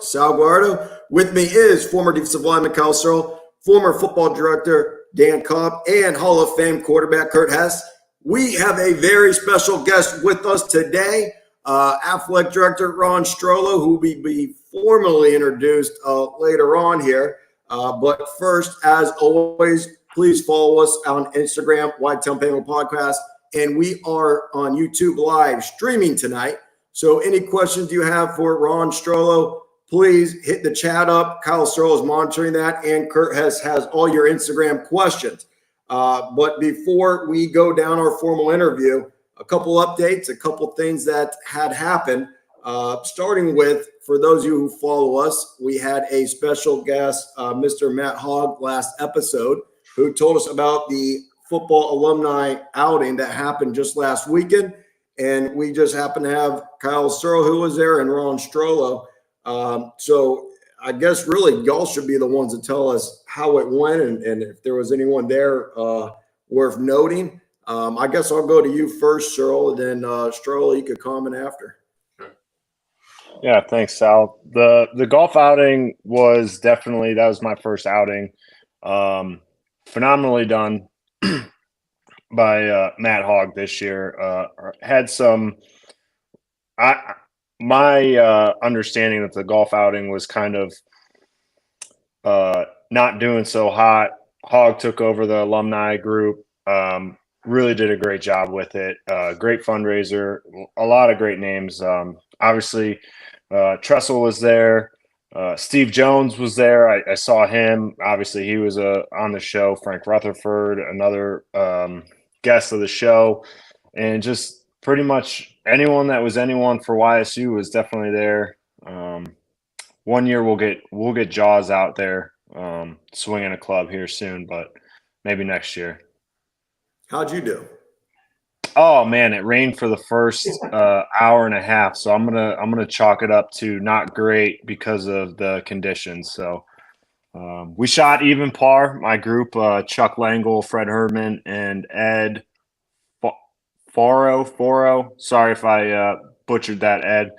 Sal Guardo. With me is former defensive lineman Kyle Searle, former football director Dan Cobb, and Hall of Fame quarterback Kurt Hess. We have a very special guest with us today, athletic director Ron Strollo, who will be formally introduced later on here. But first, as always, please follow us on Instagram, Whitetail Penguin Podcast, and we are on YouTube live streaming tonight. So any questions you have for Ron Strollo, please hit the chat up. Kyle Searle is monitoring that, and Kurt has all your Instagram questions. But before we go down our formal interview, a couple updates, a couple things that had happened. Starting with, for those of you who follow us, we had a special guest, Mr. Matt Hogg, last episode, who told us about the football alumni outing that happened just last weekend. And we just happened to have Kyle Searle, who was there, and Ron Strollo. So I guess really y'all should be the ones to tell us how it went and if there was anyone there worth noting. I guess I'll go to you first, Searle, and then Strollo, you could comment after. Yeah, thanks, Sal. The golf outing was definitely, that was my first outing. Phenomenally done by Matt Hogg this year. Had some my understanding that the golf outing was kind of not doing so hot. Hogg took over the alumni group. Really did a great job with it. Great fundraiser. A lot of great names. Obviously, Tressel was there. Steve Jones was there. I saw him. Obviously, he was on the show. Frank Rutherford, another guest of the show, and just pretty much anyone that was anyone for YSU was definitely there. One year we'll get Jaws out there swinging a club here soon, but maybe next year. How'd you do? Oh man, it rained for the first hour and a half, so I'm gonna chalk it up to not great because of the conditions. So we shot even par. My group, Chuck Langle, Fred Herdman, and Ed Foro. Sorry if I butchered that, Ed.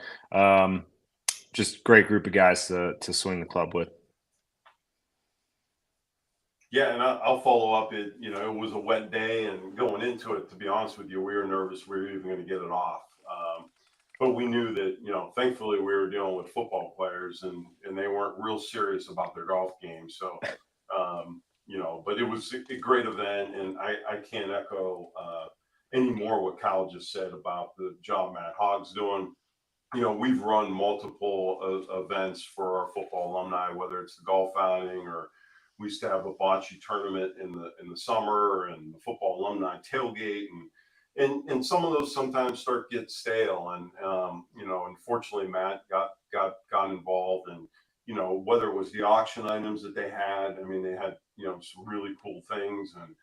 Just great group of guys to swing the club with. Yeah, and I'll follow up. It was a wet day, and going into it, to be honest with you, we were nervous we were even going to get it off. But we knew that, thankfully we were dealing with football players, and they weren't real serious about their golf game. So, but it was a great event, and I can't echo any more what Kyle just said about the job Matt Hogg's doing. We've run multiple events for our football alumni, whether it's the golf outing or we used to have a bocce tournament in the summer and the football alumni tailgate, and some of those sometimes start to get stale. And unfortunately, Matt got involved, and whether it was the auction items that they had, I mean, they had some really cool things, and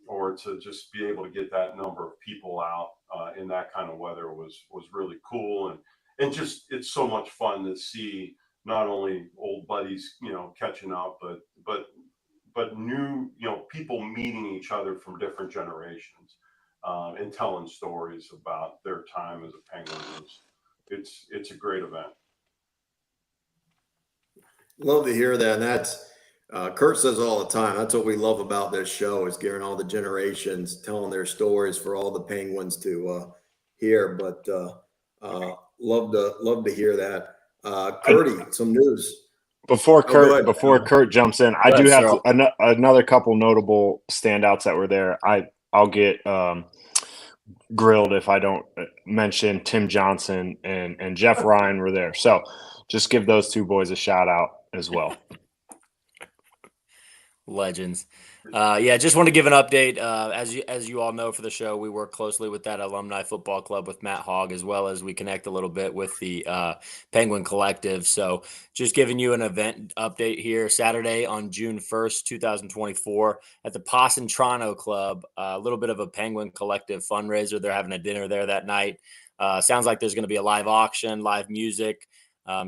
or to just be able to get that number of people out in that kind of weather was really cool, and just it's so much fun to see. Not only old buddies, catching up, but new, people meeting each other from different generations, and telling stories about their time as a Penguin. It's a great event. Love to hear that. And that's Kurt says all the time. That's what we love about this show, is getting all the generations telling their stories for all the Penguins to hear. But love to hear that. Curdy, some news. Before Kurt jumps in, I do have another couple notable standouts that were there. I'll get grilled if I don't mention Tim Johnson and Jeff Ryan were there. So just give those two boys a shout out as well. Legends. Just want to give an update. As you all know, for the show, we work closely with that alumni football club with Matt Hogg, as well as we connect a little bit with the Penguin Collective. So just giving you an event update here. Saturday on June 1st, 2024 at the Positano Club, a little bit of a Penguin Collective fundraiser. They're having a dinner there that night. Sounds like there's going to be a live auction, live music,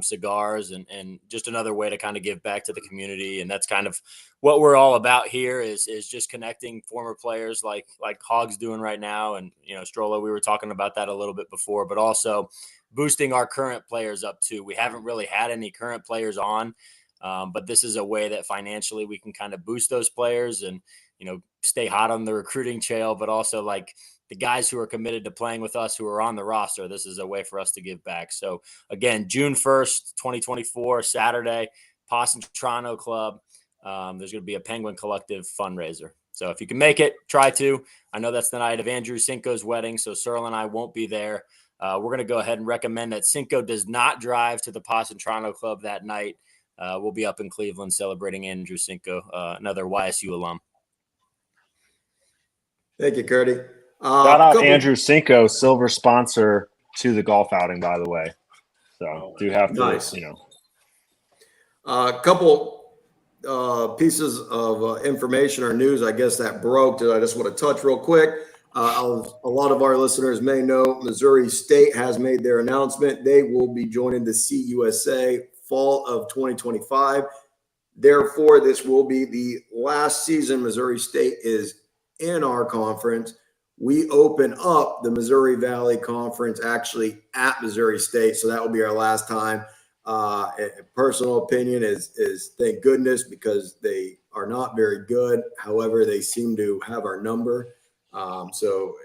cigars, and just another way to kind of give back to the community. And that's kind of what we're all about here, is just connecting former players like Hogg's doing right now. And, Strollo, we were talking about that a little bit before, but also boosting our current players up too. We haven't really had any current players on, but this is a way that financially we can kind of boost those players and, stay hot on the recruiting trail, but also like the guys who are committed to playing with us who are on the roster. This is a way for us to give back. So again, June 1st, 2024, Saturday, Positano Club. There's going to be a Penguin Collective fundraiser. So if you can make it, try to. I know that's the night of Andrew Cinco's wedding, so Searle and I won't be there. We're going to go ahead and recommend that Cinco does not drive to the Positano Club that night. We'll be up in Cleveland celebrating Andrew Cinco, another YSU alum. Thank you, Curdy. Shout out Andrew Cinco, silver sponsor to the golf outing, by the way. So do have to, nice. A couple pieces of information or news, I guess, that broke that I just want to touch real quick. A lot of our listeners may know Missouri State has made their announcement. They will be joining the CUSA fall of 2025. Therefore, this will be the last season Missouri State is in our conference. We open up the Missouri Valley Conference actually at Missouri State. So that will be our last time. Personal opinion is thank goodness, because they are not very good. However, they seem to have our number. So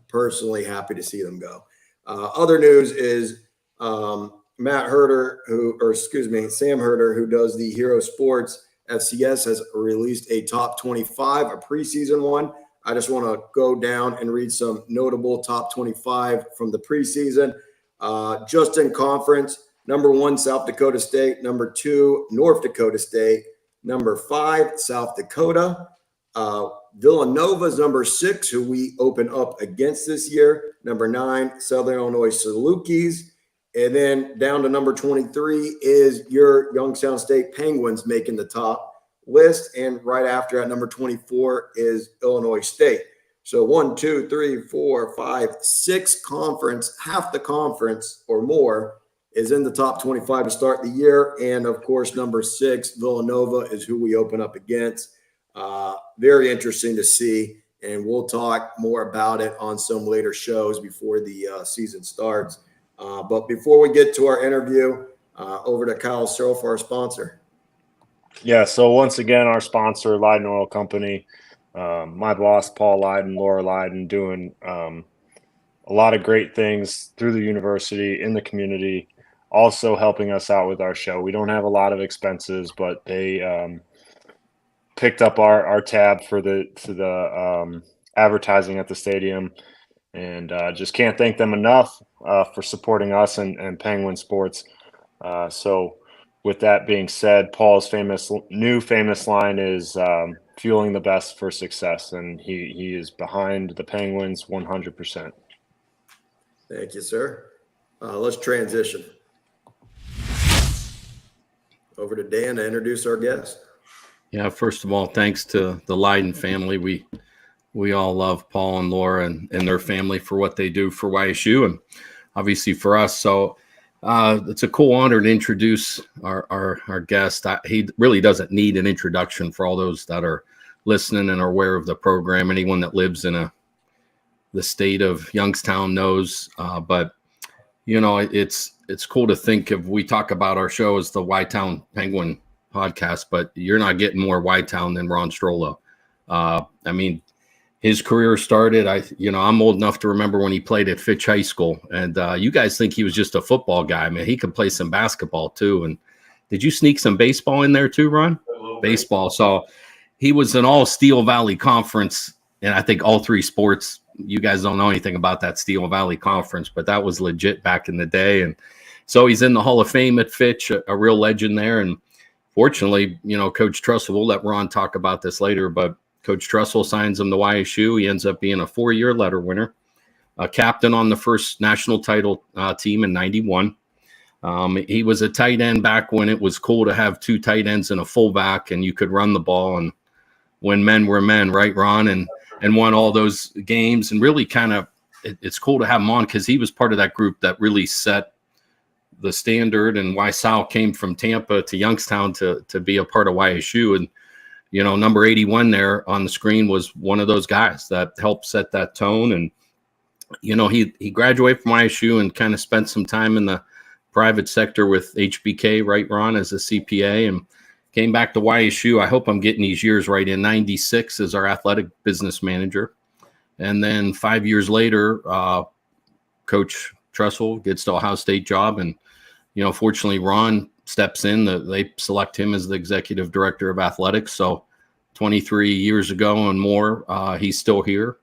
personally happy to see them go. Other news is Sam Herder, who does the Hero Sports FCS, has released a top 25, a preseason one. I just want to go down and read some notable top 25 from the preseason. Just in conference, number 1, South Dakota State. Number 2, North Dakota State. Number 5, South Dakota. Villanova's number 6, who we open up against this year. Number 9, Southern Illinois Salukis. And then down to number 23 is your Youngstown State Penguins making the top list. And right after at number 24 is Illinois State. So 1, 2, 3, 4, 5, 6 conference, half the conference or more is in the top 25 to start the year. And of course, number 6, Villanova, is who we open up against. Very interesting to see. And we'll talk more about it on some later shows before the season starts. But before we get to our interview, over to Kyle Searle for our sponsor. Yeah, so once again, our sponsor, Leiden Oil Company, my boss, Paul Leiden, Laura Leiden, doing a lot of great things through the university, in the community, also helping us out with our show. We don't have a lot of expenses, but they picked up our tab for the advertising at the stadium, and just can't thank them enough for supporting us and Penguin Sports. So with that being said, Paul's new famous line is fueling the best for success, and he is behind the Penguins 100%. Thank you, sir. Let's transition over to Dan to introduce our guest. Yeah, first of all, thanks to the Leiden family. We all love Paul and Laura and their family for what they do for YSU and obviously for us. So it's a cool honor to introduce our guest. He really doesn't need an introduction for all those that are listening and are aware of the program. Anyone that lives in the state of Youngstown knows. But it's cool to think of. We talk about our show as the Y-Town Penguin podcast, but you're not getting more Y-Town than Ron Strollo. His career started, I'm old enough to remember when he played at Fitch High School. And you guys think he was just a football guy. Man, he could play some basketball too. And did you sneak some baseball in there too, Ron? Baseball. So he was an all Steel Valley Conference. And I think all 3 sports. You guys don't know anything about that Steel Valley Conference, but that was legit back in the day. And so he's in the Hall of Fame at Fitch, a real legend there. And fortunately, Coach Trussell, we'll let Ron talk about this later, but Coach Trussell signs him to YSU. He ends up being a 4-year letter winner, a captain on the first national title team in 91. He was a tight end back when it was cool to have 2 tight ends and a fullback, and you could run the ball. And when men were men, right, Ron? And won all those games. And really kind of, it's cool to have him on because he was part of that group that really set the standard, and why Sal came from Tampa to Youngstown to be a part of YSU. And number 81 there on the screen was one of those guys that helped set that tone. And he graduated from ISU and kind of spent some time in the private sector with HBK, right, Ron, as a CPA, and came back to YSU. I hope I'm getting these years right. In 96 as our athletic business manager. And then 5 years later, Coach Tressel gets the Ohio State job. And, fortunately, Ron steps in. They select him as the executive director of athletics. So 23 years ago and more, he's still here.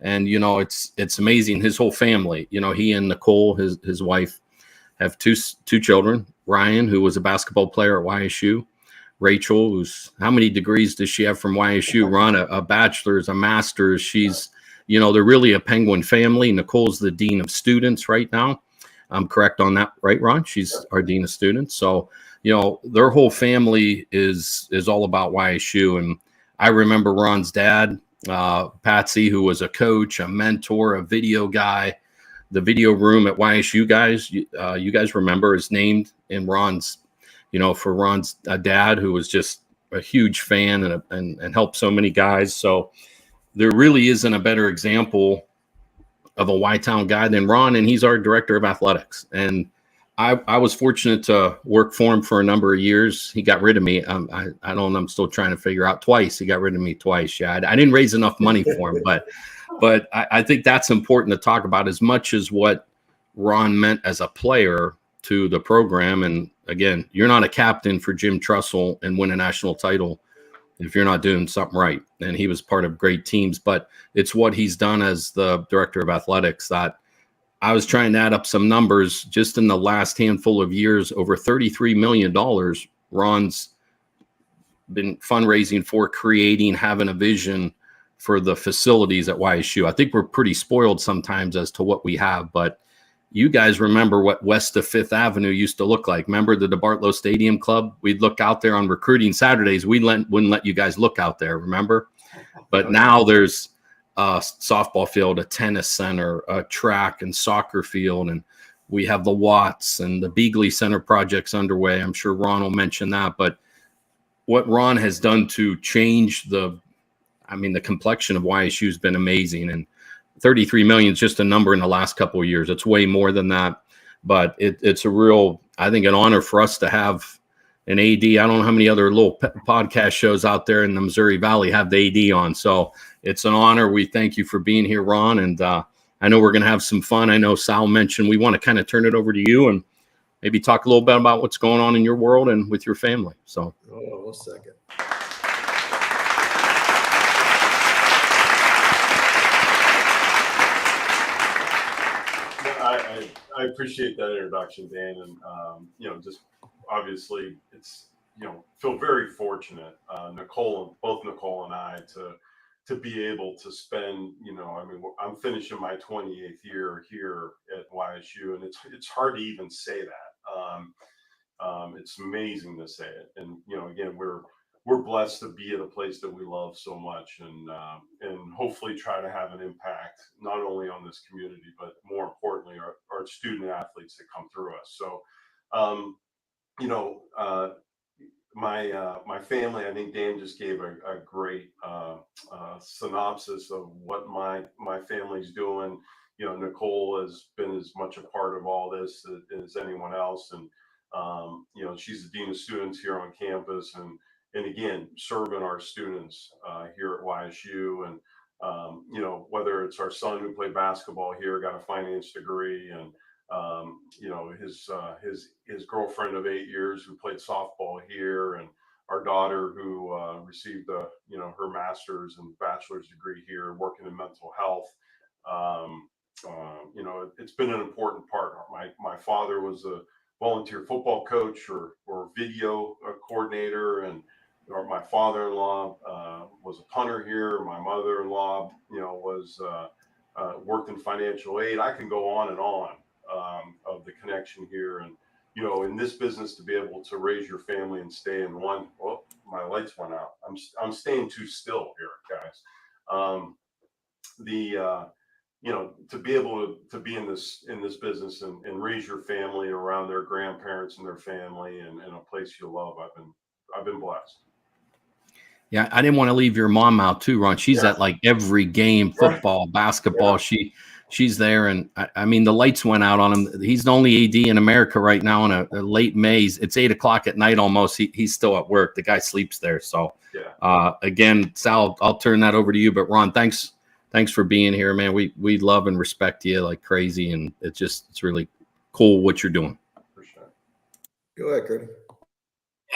And, it's amazing. His whole family, he and Nicole, his wife, have two children. Ryan, who was a basketball player at YSU. Rachel, who's, how many degrees does she have from YSU? Ron, a bachelor's, a master's. She's, they're really a Penguin family. Nicole's the dean of students right now. I'm correct on that, right, Ron? She's our dean of students. So, their whole family is all about YSU. And I remember Ron's dad, Patsy, who was a coach, a mentor, a video guy. The video room at YSU, guys, you guys remember, is named in Ron's, for Ron's dad, who was just a huge fan and helped so many guys. So there really isn't a better example of a Y-Town guy than Ron, and he's our director of athletics. And I was fortunate to work for him for a number of years. He got rid of me. I don't know. I'm still trying to figure out twice. He got rid of me twice. Yeah, I didn't raise enough money for him, but I think that's important to talk about, as much as what Ron meant as a player to the program. And again, you're not a captain for Jim Tressel and win a national title if you're not doing something right. And he was part of great teams, but it's what he's done as the director of athletics that I was trying to add up some numbers just in the last handful of years. Over $33 million Ron's been fundraising for, creating, having a vision for the facilities at YSU. I think we're pretty spoiled sometimes as to what we have, but you guys remember what west of Fifth Avenue used to look like. Remember the DeBartolo Stadium Club? We'd look out there on recruiting Saturdays. We wouldn't let you guys look out there, remember? But now there's a softball field, a tennis center, a track and soccer field, and we have the Watts and the Beagley Center projects underway. I'm sure Ron will mention that, but what Ron has done to change the complexion of YSU has been amazing. And 33 million is just a number in the last couple of years. It's way more than that, but it's a real, I think, an honor for us to have an AD. I don't know how many other little podcast shows out there in the Missouri Valley have the AD on. So it's an honor. We thank you for being here, Ron. And I know we're going to have some fun. I know Sal mentioned we want to kind of turn it over to you and maybe talk a little bit about what's going on in your world and with your family. So. Hold on 1 second. I appreciate that introduction, Dan, and just obviously it's feel very fortunate, both Nicole and I, to be able to spend I'm finishing my 28th year here at YSU, and it's hard to even say that. It's amazing to say it, and again we're blessed to be at a place that we love so much, and hopefully try to have an impact not only on this community, but more importantly, our student athletes that come through us. So, my family, I think Dan just gave a great synopsis of what my family's doing. Nicole has been as much a part of all this as anyone else, and she's the dean of students here on campus, and again, serving our students here at YSU, and whether it's our son who played basketball here, got a finance degree, and his girlfriend of 8 years who played softball here, and our daughter who received her master's and bachelor's degree here, working in mental health. It's been an important part. My father was a volunteer football coach or video coordinator, and my father-in-law was a punter here. My mother-in-law, was worked in financial aid. I can go on and on of the connection here, and in this business, to be able to raise your family and stay in one. Well, my lights went out. I'm staying too still here, guys. To be able to be in this business and raise your family around their grandparents and their family and in a place you love, I've been blessed. Yeah, I didn't want to leave your mom out too, Ron. She's at like every game, football, basketball. she's there. And I mean, the lights went out on him. He's the only AD in America right now in a late May. It's 8 o'clock at night almost. He's still at work. The guy sleeps there. So again, Sal, I'll turn that over to you. But Ron, thanks for being here, man. We love and respect you like crazy, and it's really cool what you're doing. For sure. Go ahead, Curdy.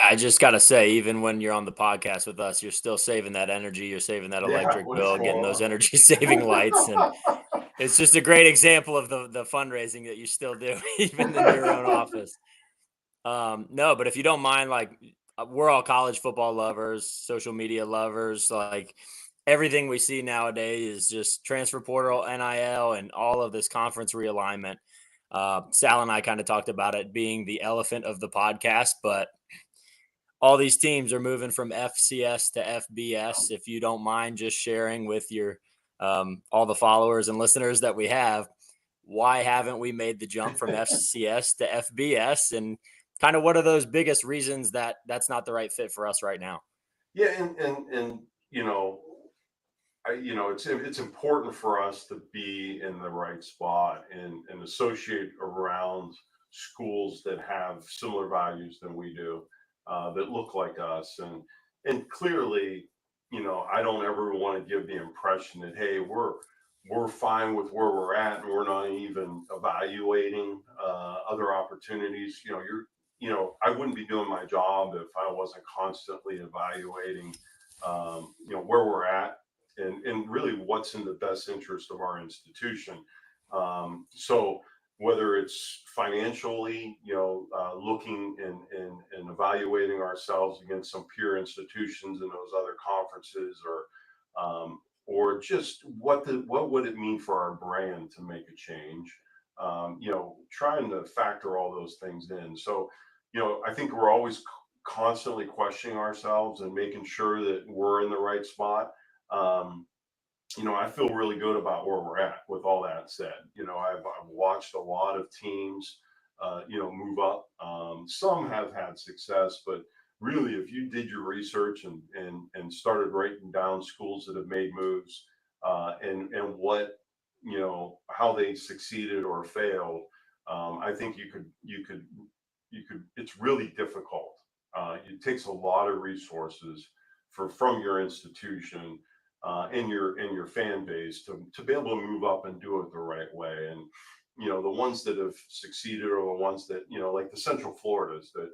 I just got to say, even when you're on the podcast with us, you're still saving that energy. You're saving that electric bill, getting those energy saving lights. And it's just a great example of the fundraising that you still do, even in your own office. No, but if you don't mind, like, we're all college football lovers, social media lovers. Like, everything we see nowadays is just transfer portal, NIL, and all of this conference realignment. Sal and I kind of talked about it being the elephant of the podcast, but all these teams are moving from FCS to FBS. If you don't mind just sharing with your all the followers and listeners that we have, why haven't we made the jump from FCS to FBS, and kind of what are those biggest reasons that that's not the right fit for us right now? Yeah, and it's important for us to be in the right spot and associate around schools that have similar values than we do. That look like us, and clearly, I don't ever want to give the impression that, hey, we're fine with where we're at and we're not even evaluating other opportunities. I wouldn't be doing my job if I wasn't constantly evaluating where we're at and really what's in the best interest of our institution. So whether it's financially, looking and evaluating ourselves against some peer institutions in those other conferences, or just what would it mean for our brand to make a change? Trying to factor all those things in. So, I think we're always constantly questioning ourselves and making sure that we're in the right spot. I feel really good about where we're at. With all that said, I've watched a lot of teams, move up. Some have had success, but really, if you did your research and started writing down schools that have made moves, and what, how they succeeded or failed, I think you could. It's really difficult. It takes a lot of resources from your institution. And your fan base to be able to move up and do it the right way. And the ones that have succeeded are the ones that, like the Central Floridas that,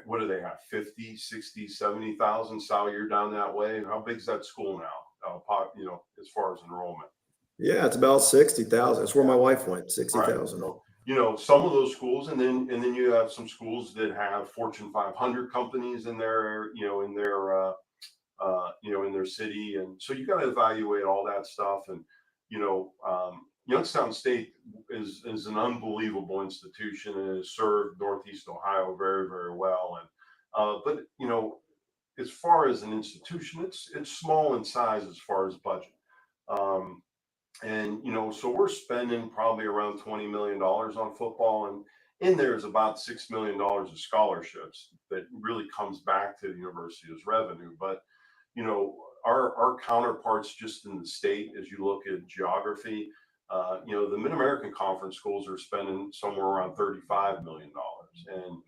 what do they have, 50, 60, 70,000? Sal, you're down that way. How big's that school now, as far as enrollment? Yeah, it's about 60,000. That's where my wife went, 60,000. Right. So, some of those schools, and then you have some schools that have Fortune 500 companies in their city, and so you got to evaluate all that stuff. And Youngstown State is an unbelievable institution and has served Northeast Ohio very, very well. And but as far as an institution, it's small in size as far as budget. And so we're spending probably around $20 million on football, and in there's about $6 million of scholarships that really comes back to the university as revenue. But our counterparts just in the state, as you look at geography, the Mid-American Conference schools are spending somewhere around $35 million. And,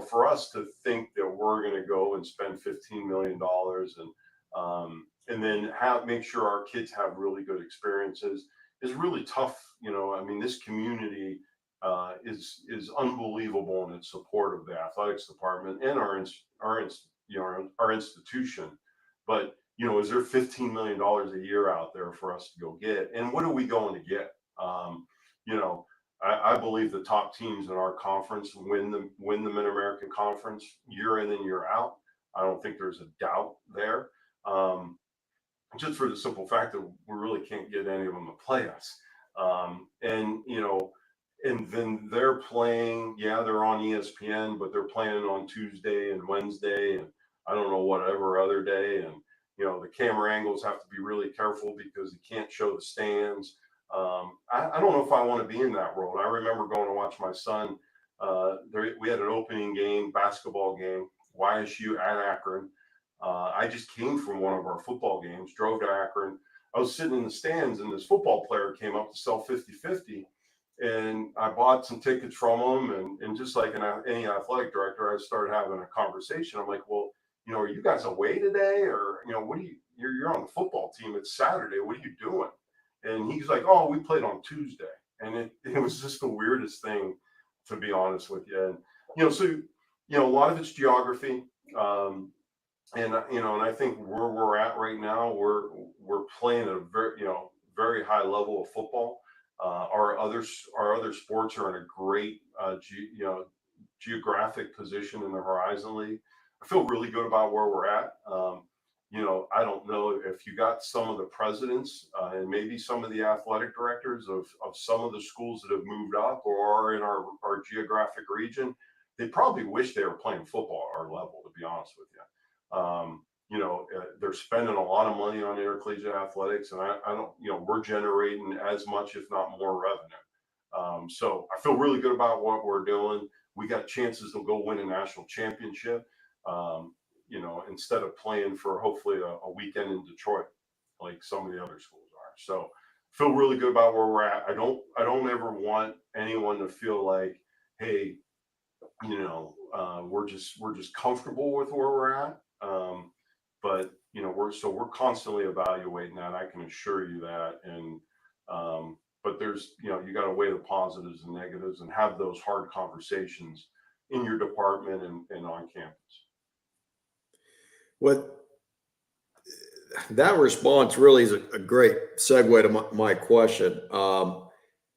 for us to think that we're going to go and spend $15 million and then make sure our kids have really good experiences is really tough. This community is unbelievable in its support of the athletics department and our institution. But is there $15 million a year out there for us to go get? And what are we going to get? I believe the top teams in our conference win the Mid-American Conference year in and year out. I don't think there's a doubt there. Just for the simple fact that we really can't get any of them to play us. And then they're playing, they're on ESPN, but they're playing on Tuesday and Wednesday, and I don't know, whatever other day. And, the camera angles have to be really careful because you can't show the stands. I don't know if I want to be in that world. I remember going to watch my son. We had an opening basketball game, YSU at Akron. I just came from one of our football games, drove to Akron, I was sitting in the stands and this football player came up to sell 50-50. And I bought some tickets from him. And just like any athletic director, I started having a conversation. I'm like, well, are you guys away today? Or, what do you're on the football team. It's Saturday. What are you doing? And he's like, oh, we played on Tuesday. And it was just the weirdest thing, to be honest with you. And, so, a lot of it's geography. And I think where we're at right now, we're playing at a very high level of football. Our other sports are in a great geographic position in the Horizon League. I feel really good about where we're at. I don't know if you got some of the presidents and maybe some of the athletic directors of some of the schools that have moved up or are in our geographic region. They probably wish they were playing football at our level, to be honest with you. They're spending a lot of money on intercollegiate athletics, and I don't, we're generating as much, if not more, revenue. So I feel really good about what we're doing. We got chances to go win a national championship, instead of playing for hopefully a weekend in Detroit, like some of the other schools are. So feel really good about where we're at. I don't ever want anyone to feel like, hey, we're just comfortable with where we're at. But we're constantly evaluating that. I can assure you that. And but there's you got to weigh the positives and negatives and have those hard conversations in your department and on campus. What that response really is a great segue to my question.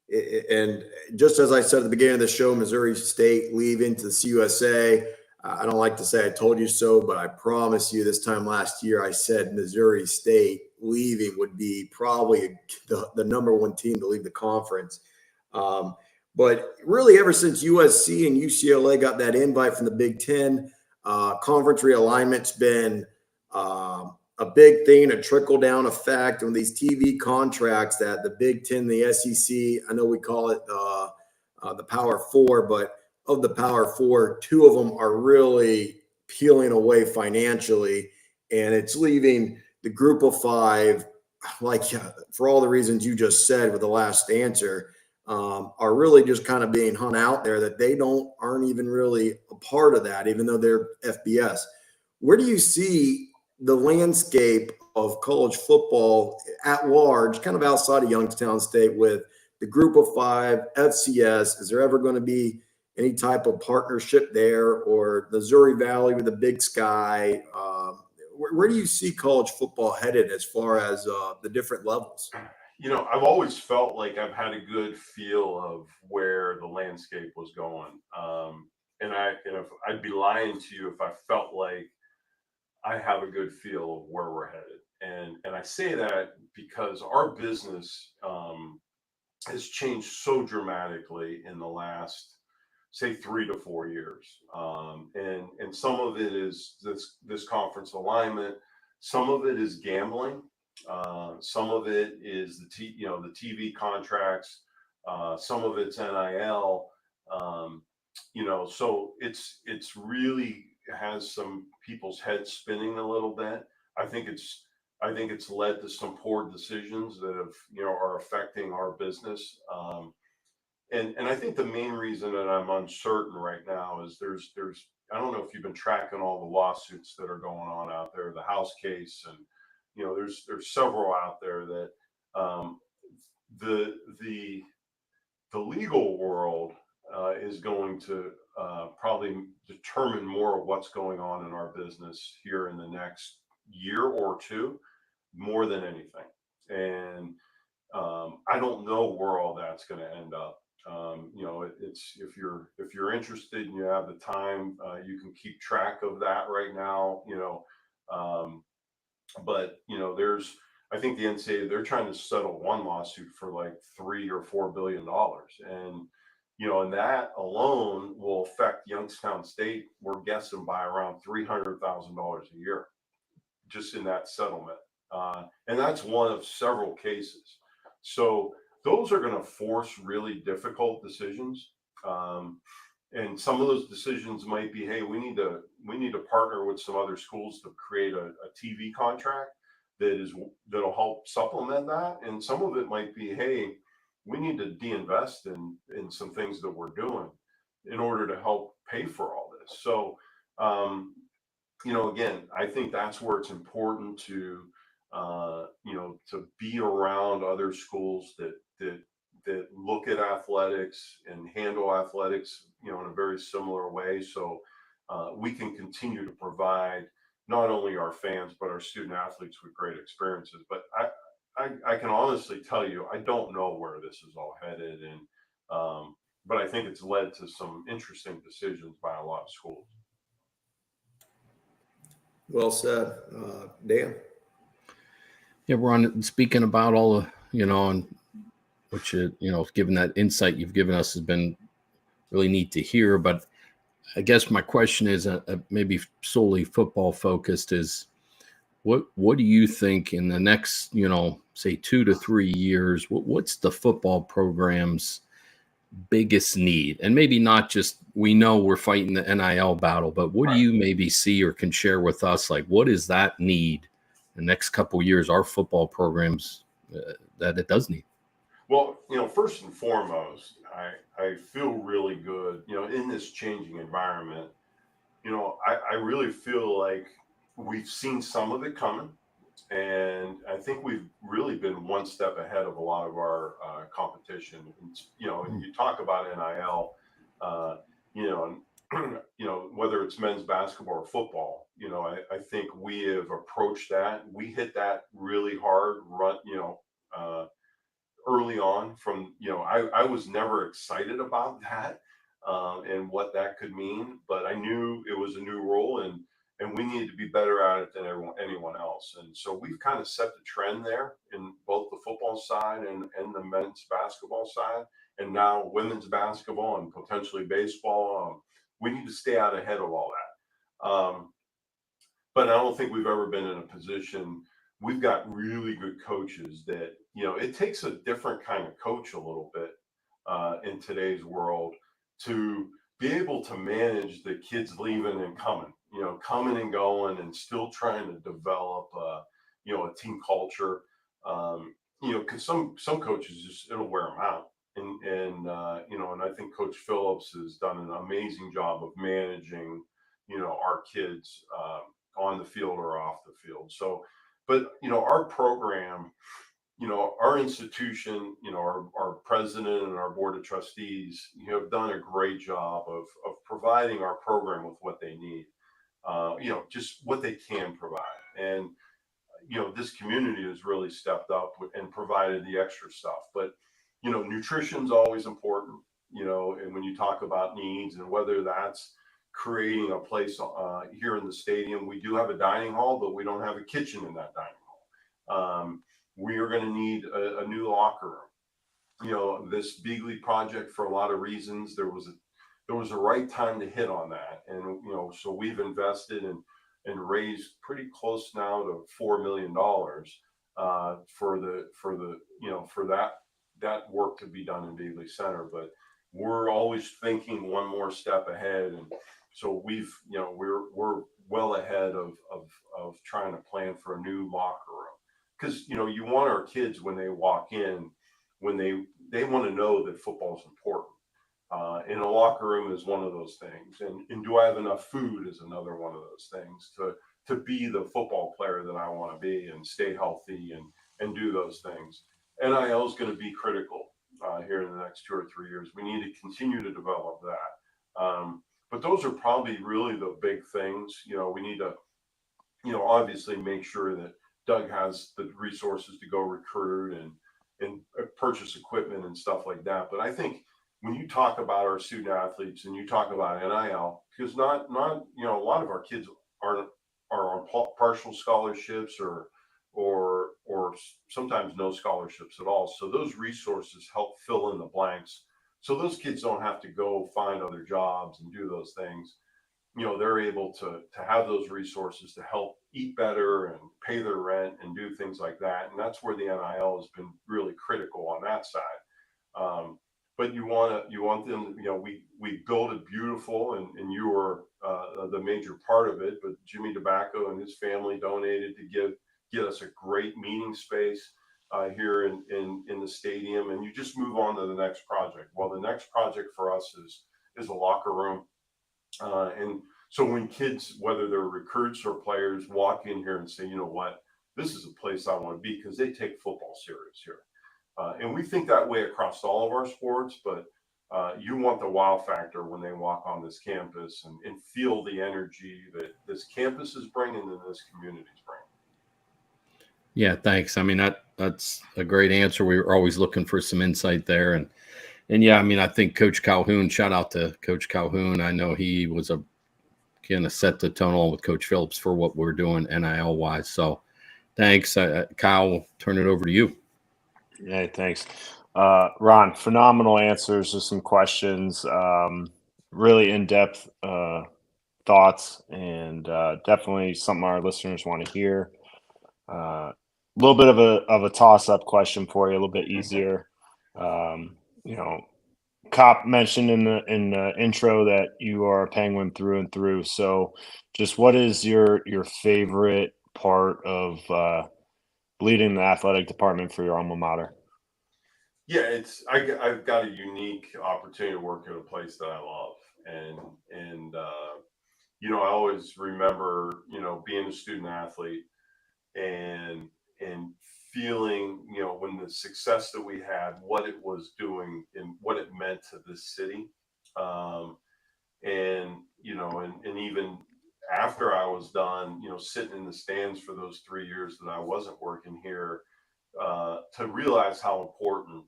And just as I said at the beginning of the show, Missouri State leaving to the CUSA. I don't like to say I told you so, but I promise you this time last year, I said Missouri State leaving would be probably the number one team to leave the conference. But really, ever since USC and UCLA got that invite from the Big Ten, conference realignment's been a big thing, a trickle-down effect on these TV contracts that the Big Ten, the SEC, I know we call it the Power Four, but of the Power Four, two of them are really peeling away financially, and it's leaving the Group of Five, like for all the reasons you just said with the last answer, are really just kind of being hung out there that they aren't even really a part of that, even though they're FBS. Where do you see the landscape of college football at large, kind of outside of Youngstown State, with the Group of Five, FCS? Is there ever going to be any type of partnership there, or the Missouri Valley with the Big Sky? Where do you see college football headed as far as the different levels? I've always felt like I've had a good feel of where the landscape was going. And I'd be lying to you if I felt like I have a good feel of where we're headed. And I say that because our business has changed so dramatically in the last, say, 3 to 4 years. And some of it is this conference alignment. Some of it is gambling. Some of it is the TV contracts. Some of it's NIL. So it's really has some people's heads spinning a little bit. I think it's led to some poor decisions that are affecting our business. And I think the main reason that I'm uncertain right now is there's I don't know if you've been tracking all the lawsuits that are going on out there, the House case, and there's several out there that the legal world is going to probably determine more of what's going on in our business here in the next year or two, more than anything. And I don't know where all that's going to end up. It's if you're interested and you have the time, you can keep track of that right now. But I think the NCAA, they're trying to settle one lawsuit for like $3 or $4 billion, and and that alone will affect Youngstown State, we're guessing, by around $300,000 a year, just in that settlement. And that's one of several cases. So those are going to force really difficult decisions. And some of those decisions might be, hey, we need to partner with some other schools to create a TV contract. that'll help supplement that. And some of it might be, hey, we need to de-invest in some things that we're doing in order to help pay for all this. So, again, I think that's where it's important to, to be around other schools that look at athletics and handle athletics, in a very similar way. So we can continue to provide not only our fans, but our student athletes with great experiences. But I can honestly tell you, I don't know where this is all headed. But I think it's led to some interesting decisions by a lot of schools. Well said, Dan. Yeah, Ron, speaking about all the, and which, given that insight you've given us has been really neat to hear. But I guess my question is maybe solely football focused is what do you think in the next, say 2 to 3 years, what's the football program's biggest need? And maybe not just, we know we're fighting the NIL battle, but what do you maybe see or can share with us? Like, what is that need the next couple of years, our football programs that it does need? Well, first and foremost, I feel really good, in this changing environment. I really feel like we've seen some of it coming, and I think we've really been one step ahead of a lot of our competition. And you talk about NIL, whether it's men's basketball or football, I think we have approached that. We hit that really hard, early on from, I was never excited about that and what that could mean, but I knew it was a new role and we needed to be better at it than anyone else. And so we've kind of set the trend there in both the football side and the men's basketball side, and now women's basketball and potentially baseball. We need to stay out ahead of all that. But I don't think we've ever been in a position. We've got really good coaches that, it takes a different kind of coach a little bit in today's world to be able to manage the kids leaving and coming and going and still trying to develop, a team culture. Because some coaches just, it'll wear them out. And I think Coach Phillips has done an amazing job of managing, our kids on the field or off the field. So, but, our program, our institution, our president and our board of trustees, have done a great job of providing our program with what they need, just what they can provide. And, this community has really stepped up and provided the extra stuff. But, nutrition's always important, and when you talk about needs and whether that's creating a place here in the stadium, we do have a dining hall, but we don't have a kitchen in that dining hall. We are going to need a new locker room. This Beagley project, for a lot of reasons, there was a right time to hit on that, and so we've invested and raised pretty close now to $4 million for that work to be done in Beagley Center. But we're always thinking one more step ahead, and so we're well ahead of trying to plan for a new locker room. Because, you want our kids when they walk in, when they want to know that football is important. And a locker room is one of those things. And do I have enough food is another one of those things to be the football player that I want to be and stay healthy and do those things. NIL is going to be critical here in the next 2 or 3 years. We need to continue to develop that. But those are probably really the big things. We need to, obviously make sure that Doug has the resources to go recruit and purchase equipment and stuff like that. But I think when you talk about our student athletes and you talk about NIL, because not a lot of our kids are on partial scholarships or sometimes no scholarships at all. So those resources help fill in the blanks. So those kids don't have to go find other jobs and do those things. They're able to have those resources to help eat better and pay their rent and do things like that. And that's where the NIL has been really critical on that side. But you want them, we build it beautiful, and you were the major part of it. But Jimmy Tobacco and his family donated to give get us a great meeting space here in the stadium, and you just move on to the next project. Well, the next project for us is a locker room, and so when kids, whether they're recruits or players, walk in here and say, you know what, this is a place I want to be, because they take football serious here. And we think that way across all of our sports, but you want the wow factor when they walk on this campus and feel the energy that this campus is bringing and this community is bringing. Yeah, thanks. I mean, that's a great answer. We were always looking for some insight there. And yeah, I mean, I think Coach Calhoun, shout out to Coach Calhoun. I know he was kind of set the tone on with Coach Phillips for what we're doing NIL wise. So thanks. Kyle, we'll turn it over to you. Hey, thanks. Ron, phenomenal answers to some questions, really in-depth thoughts, and definitely something our listeners want to hear. A little bit of a toss-up question for you, a little bit easier. Cop mentioned in the intro that you are a Penguin through and through. So, just what is your favorite part of leading the athletic department for your alma mater? Yeah, I've got a unique opportunity to work at a place that I love, and I always remember being a student athlete and feeling when the success that we had, what it was doing and what it meant to this city, and even after I was done, sitting in the stands for those 3 years that I wasn't working here, to realize how important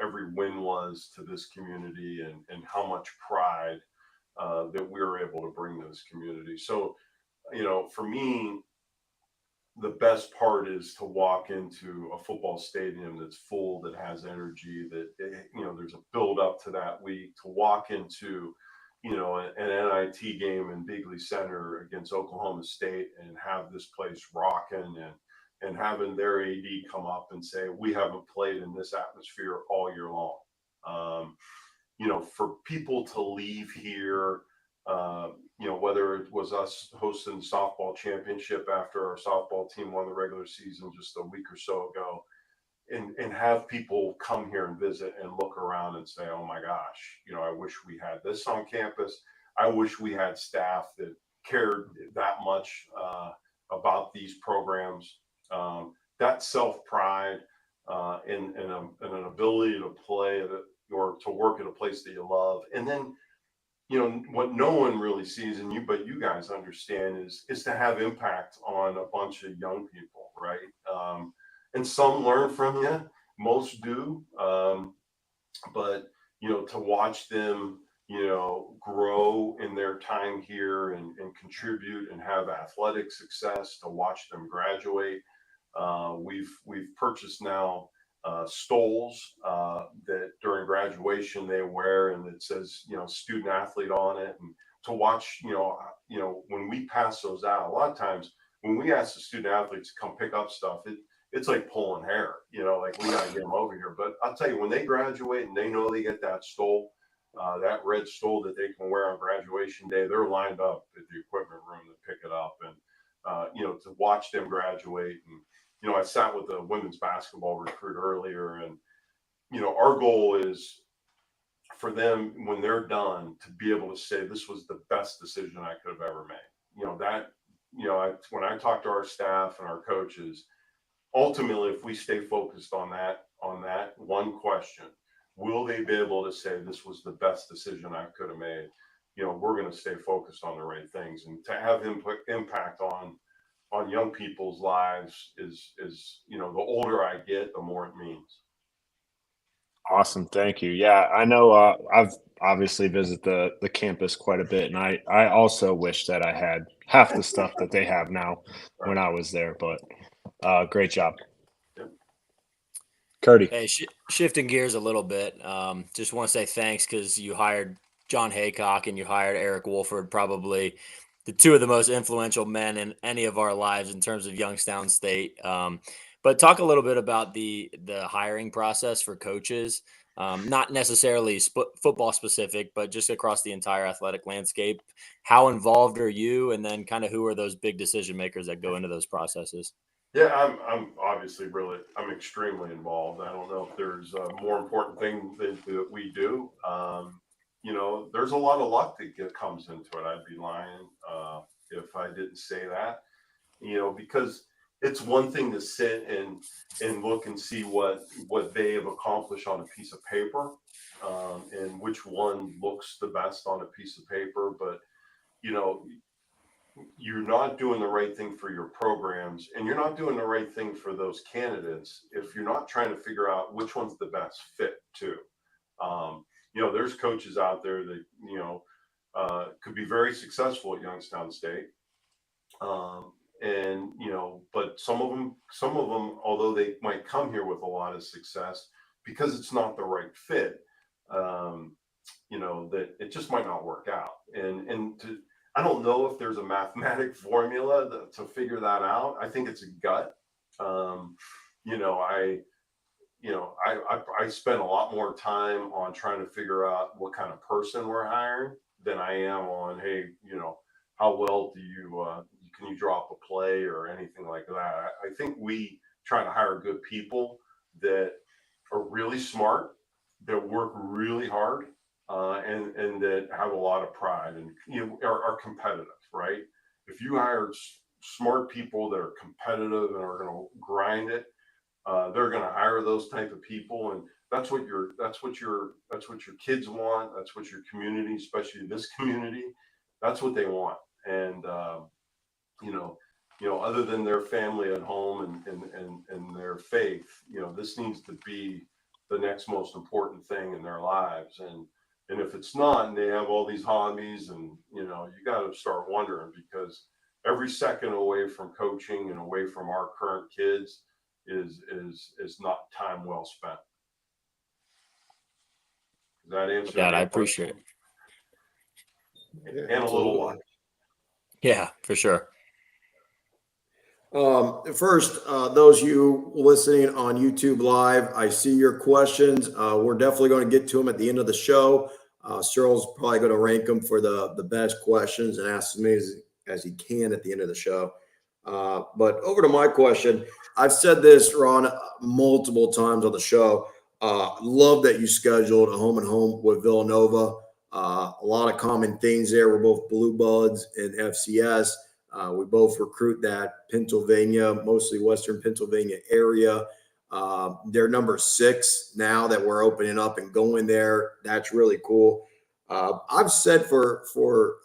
every win was to this community, and how much pride that we were able to bring to this community. So, for me, the best part is to walk into a football stadium that's full, that has energy, that there's a build up to that week, to walk into an NIT game in Bigley Center against Oklahoma State and have this place rocking, and having their AD come up and say, we haven't played in this atmosphere all year long. For people to leave here, whether it was us hosting the softball championship after our softball team won the regular season just a week or so ago, and have people come here and visit and look around and say, oh my gosh, I wish we had this on campus. I wish we had staff that cared that much about these programs. That self-pride and an ability to play or to work at a place that you love. And then, what no one really sees, but you guys understand, is to have impact on a bunch of young people, right? And some learn from you, most do. But, to watch them, grow in their time here and contribute and have athletic success, to watch them graduate. We've purchased now stoles that during graduation they wear, and it says student athlete on it. And to watch when we pass those out, a lot of times when we ask the student athletes to come pick up stuff, it's like pulling hair, like we got to get them over here. But I'll tell you, when they graduate and they know they get that stole, that red stole that they can wear on graduation day, they're lined up at the equipment room to pick it up. And to watch them graduate. And I sat with a women's basketball recruit earlier, and our goal is for them, when they're done, to be able to say, this was the best decision I could have ever made. When I talk to our staff and our coaches, ultimately, if we stay focused on that one question, will they be able to say, this was the best decision I could have made? We're going to stay focused on the right things, and to have impact on young people's lives is the older I get, the more it means. Awesome. Thank you. Yeah, I know I've obviously visited the campus quite a bit, and I also wish that I had half the stuff that they have now when I was there, but great job. Yep. Curdy. Hey, shifting gears a little bit, just want to say thanks, because you hired John Haycock and you hired Eric Wolford, probably the two of the most influential men in any of our lives in terms of Youngstown State. But talk a little bit about the hiring process for coaches, not necessarily football specific, but just across the entire athletic landscape. How involved are you? And then kind of who are those big decision makers that go into those processes? Yeah, I'm obviously I'm extremely involved. I don't know if there's a more important thing that we do. There's a lot of luck that comes into it. I'd be lying if I didn't say that. Because it's one thing to sit and look and see what they have accomplished on a piece of paper, and which one looks the best on a piece of paper. But you know, you're not doing the right thing for your programs, and you're not doing the right thing for those candidates if you're not trying to figure out which one's the best fit too. There's coaches out there that could be very successful at Youngstown State, and but some of them, although they might come here with a lot of success, because it's not the right fit, um, that it just might not work out. I don't know if there's a mathematic formula to figure that out. I think it's a gut. Um, you know, I I spend a lot more time on trying to figure out what kind of person we're hiring than I am on, hey, how well do you can you draw up a play or anything like that. I think we try to hire good people that are really smart, that work really hard, and that have a lot of pride and are competitive, right? If you hire smart people that are competitive and are going to grind it, they're going to hire those type of people, and that's what your kids want. That's what your community, especially this community, that's what they want. And you know, other than their family at home and their faith, this needs to be the next most important thing in their lives. And if it's not, and they have all these hobbies, and you got to start wondering, because every second away from coaching and away from our current kids is not time well spent. Does that answer God, I your appreciate question? Yeah, And a little luck. Yeah, for sure. First, those of you listening on YouTube Live, I see your questions. We're definitely going to get to them at the end of the show. Cyril's probably going to rank them for the best questions and ask as many as he can at the end of the show. But over to my question. I've said this, Ron, multiple times on the show. Love that you scheduled a home and home with Villanova. A lot of common things there. We're both Blue Buds and FCS. We both recruit that Pennsylvania, mostly Western Pennsylvania area. They're number 6 now that we're opening up and going there. That's really cool. I've said for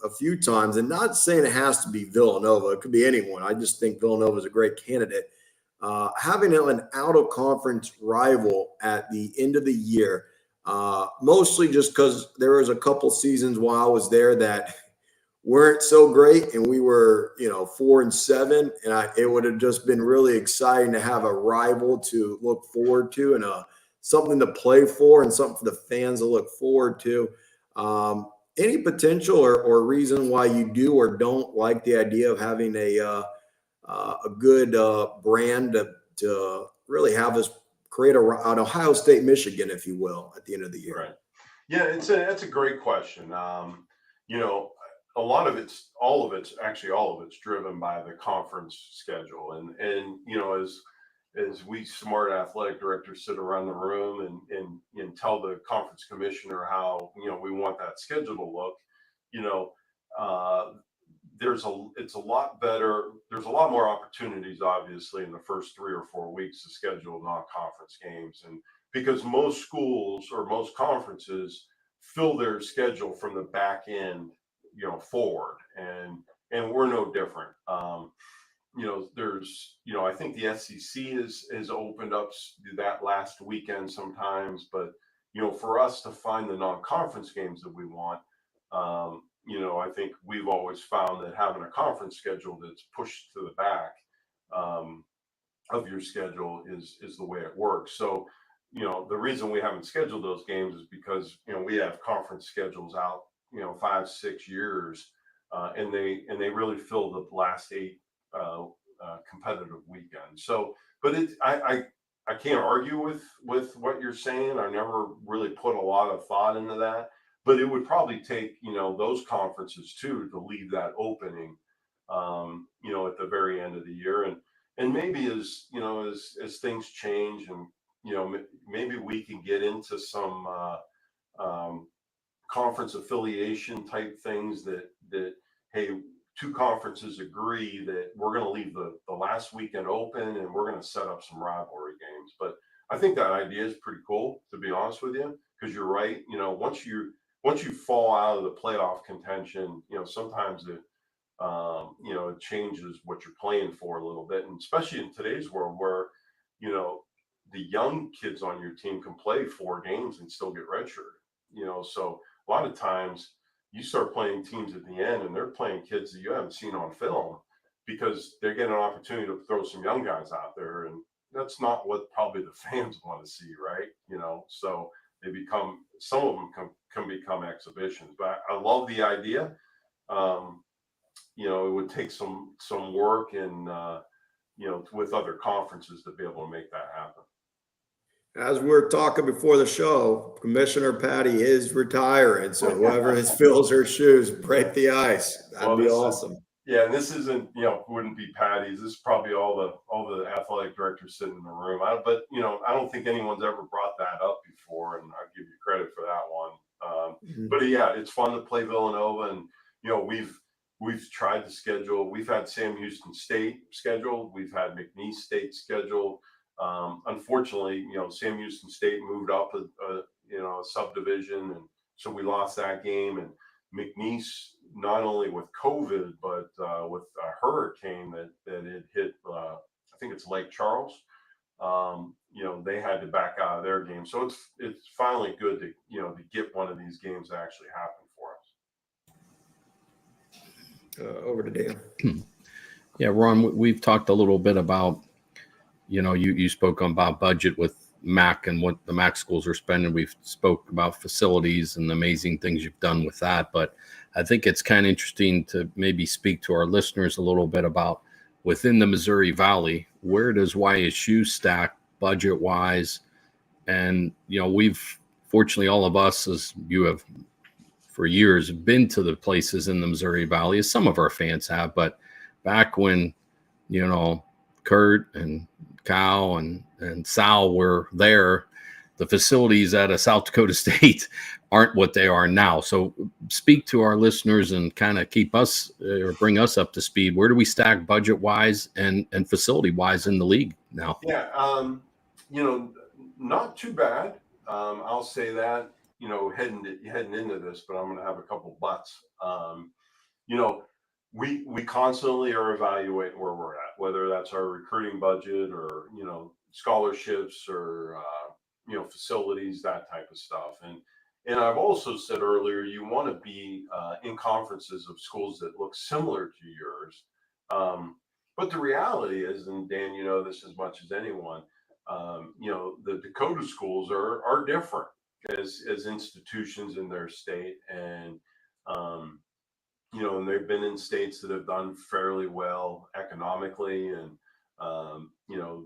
a few times, and not saying it has to be Villanova, it could be anyone. I just think Villanova is a great candidate. Having an out of conference rival at the end of the year, mostly just because there was a couple seasons while I was there that weren't so great, and we were 4-7, and it would have just been really exciting to have a rival to look forward to, and something to play for, and something for the fans to look forward to. Any potential or reason why you do or don't like the idea of having a good brand to really have us create an Ohio State, Michigan, if you will, at the end of the year? Right. Yeah, that's a great question. You know, all of it's driven by the conference schedule, and as we smart athletic directors sit around the room and tell the conference commissioner how we want that schedule to look, you know, uh, it's a lot better. There's a lot more opportunities, obviously, in the first 3 or 4 weeks to schedule non-conference games, and because most schools or most conferences fill their schedule from the back end, forward, and we're no different. I think the SEC has opened up that last weekend sometimes, but for us to find the non-conference games that we want, I think we've always found that having a conference schedule that's pushed to the back um, of your schedule is the way it works. So, the reason we haven't scheduled those games is because we have conference schedules out 5-6 years, and they really fill the last 8 competitive weekends. So, but I can't argue with what you're saying. I never really put a lot of thought into that, but it would probably take those conferences too to leave that opening at the very end of the year. And maybe as things change, and maybe we can get into some conference affiliation type things that hey, two conferences agree that we're going to leave the last weekend open and we're going to set up some rivalry games. But I think that idea is pretty cool, to be honest with you, because you're right. Once you fall out of the playoff contention, sometimes it changes what you're playing for a little bit, and especially in today's world where the young kids on your team can play 4 games and still get redshirted. So a lot of times you start playing teams at the end and they're playing kids that you haven't seen on film because they're getting an opportunity to throw some young guys out there, and that's not what probably the fans want to see, right? So some of them can become exhibitions, but I love the idea. It would take some work and with other conferences to be able to make that happen. As we we're talking before the show, Commissioner Patty is retiring. So whoever fills her shoes, break the ice. That'd be awesome. And this isn't, wouldn't be Patty's. This is probably all the athletic directors sitting in the room. But I don't think anyone's ever brought that up before, and I'll give you credit for that one. But yeah, it's fun to play Villanova, and we've tried to schedule. We've had Sam Houston State scheduled. We've had McNeese State scheduled. Unfortunately, Sam Houston State moved up a subdivision, and so we lost that game. And McNeese, not only with COVID, but with a hurricane that it hit, I think it's Lake Charles. They had to back out of their game. So it's finally good to get one of these games to actually happen for us. Over to Dan. Yeah, Ron, we've talked a little bit about, you spoke about budget with MAC and what the MAC schools are spending. We've spoke about facilities and the amazing things you've done with that. But I think it's kind of interesting to maybe speak to our listeners a little bit about within the Missouri Valley, where does YSU stack budget wise? And, we've fortunately, all of us, as you have for years, been to the places in the Missouri Valley, as some of our fans have. But back when, Kurt and Cal and Sal were there, the facilities at a South Dakota State aren't what they are now. So speak to our listeners and kind of keep us or bring us up to speed. Where do we stack budget wise and facility wise in the league now? Yeah. Not too bad. I'll say that, heading into this, but I'm going to have a couple buts. We constantly are evaluating where we're at, whether that's our recruiting budget or, scholarships or, facilities, that type of stuff. And I've also said earlier, you want to be in conferences of schools that look similar to yours. But the reality is, and Dan, this as much as anyone, the Dakota schools are different as institutions in their state. And, and they've been in states that have done fairly well economically, and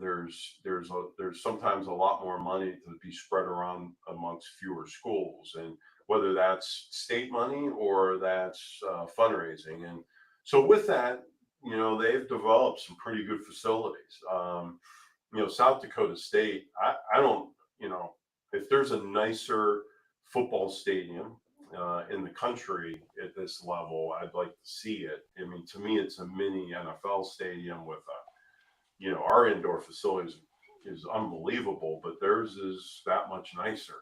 there's sometimes a lot more money to be spread around amongst fewer schools, and whether that's state money or that's fundraising. And so with that, they've developed some pretty good facilities. South Dakota State, I don't, if there's a nicer football stadium in the country at this level, I'd like to see it. I mean, to me, it's a mini NFL stadium with our indoor facilities is unbelievable, but theirs is that much nicer.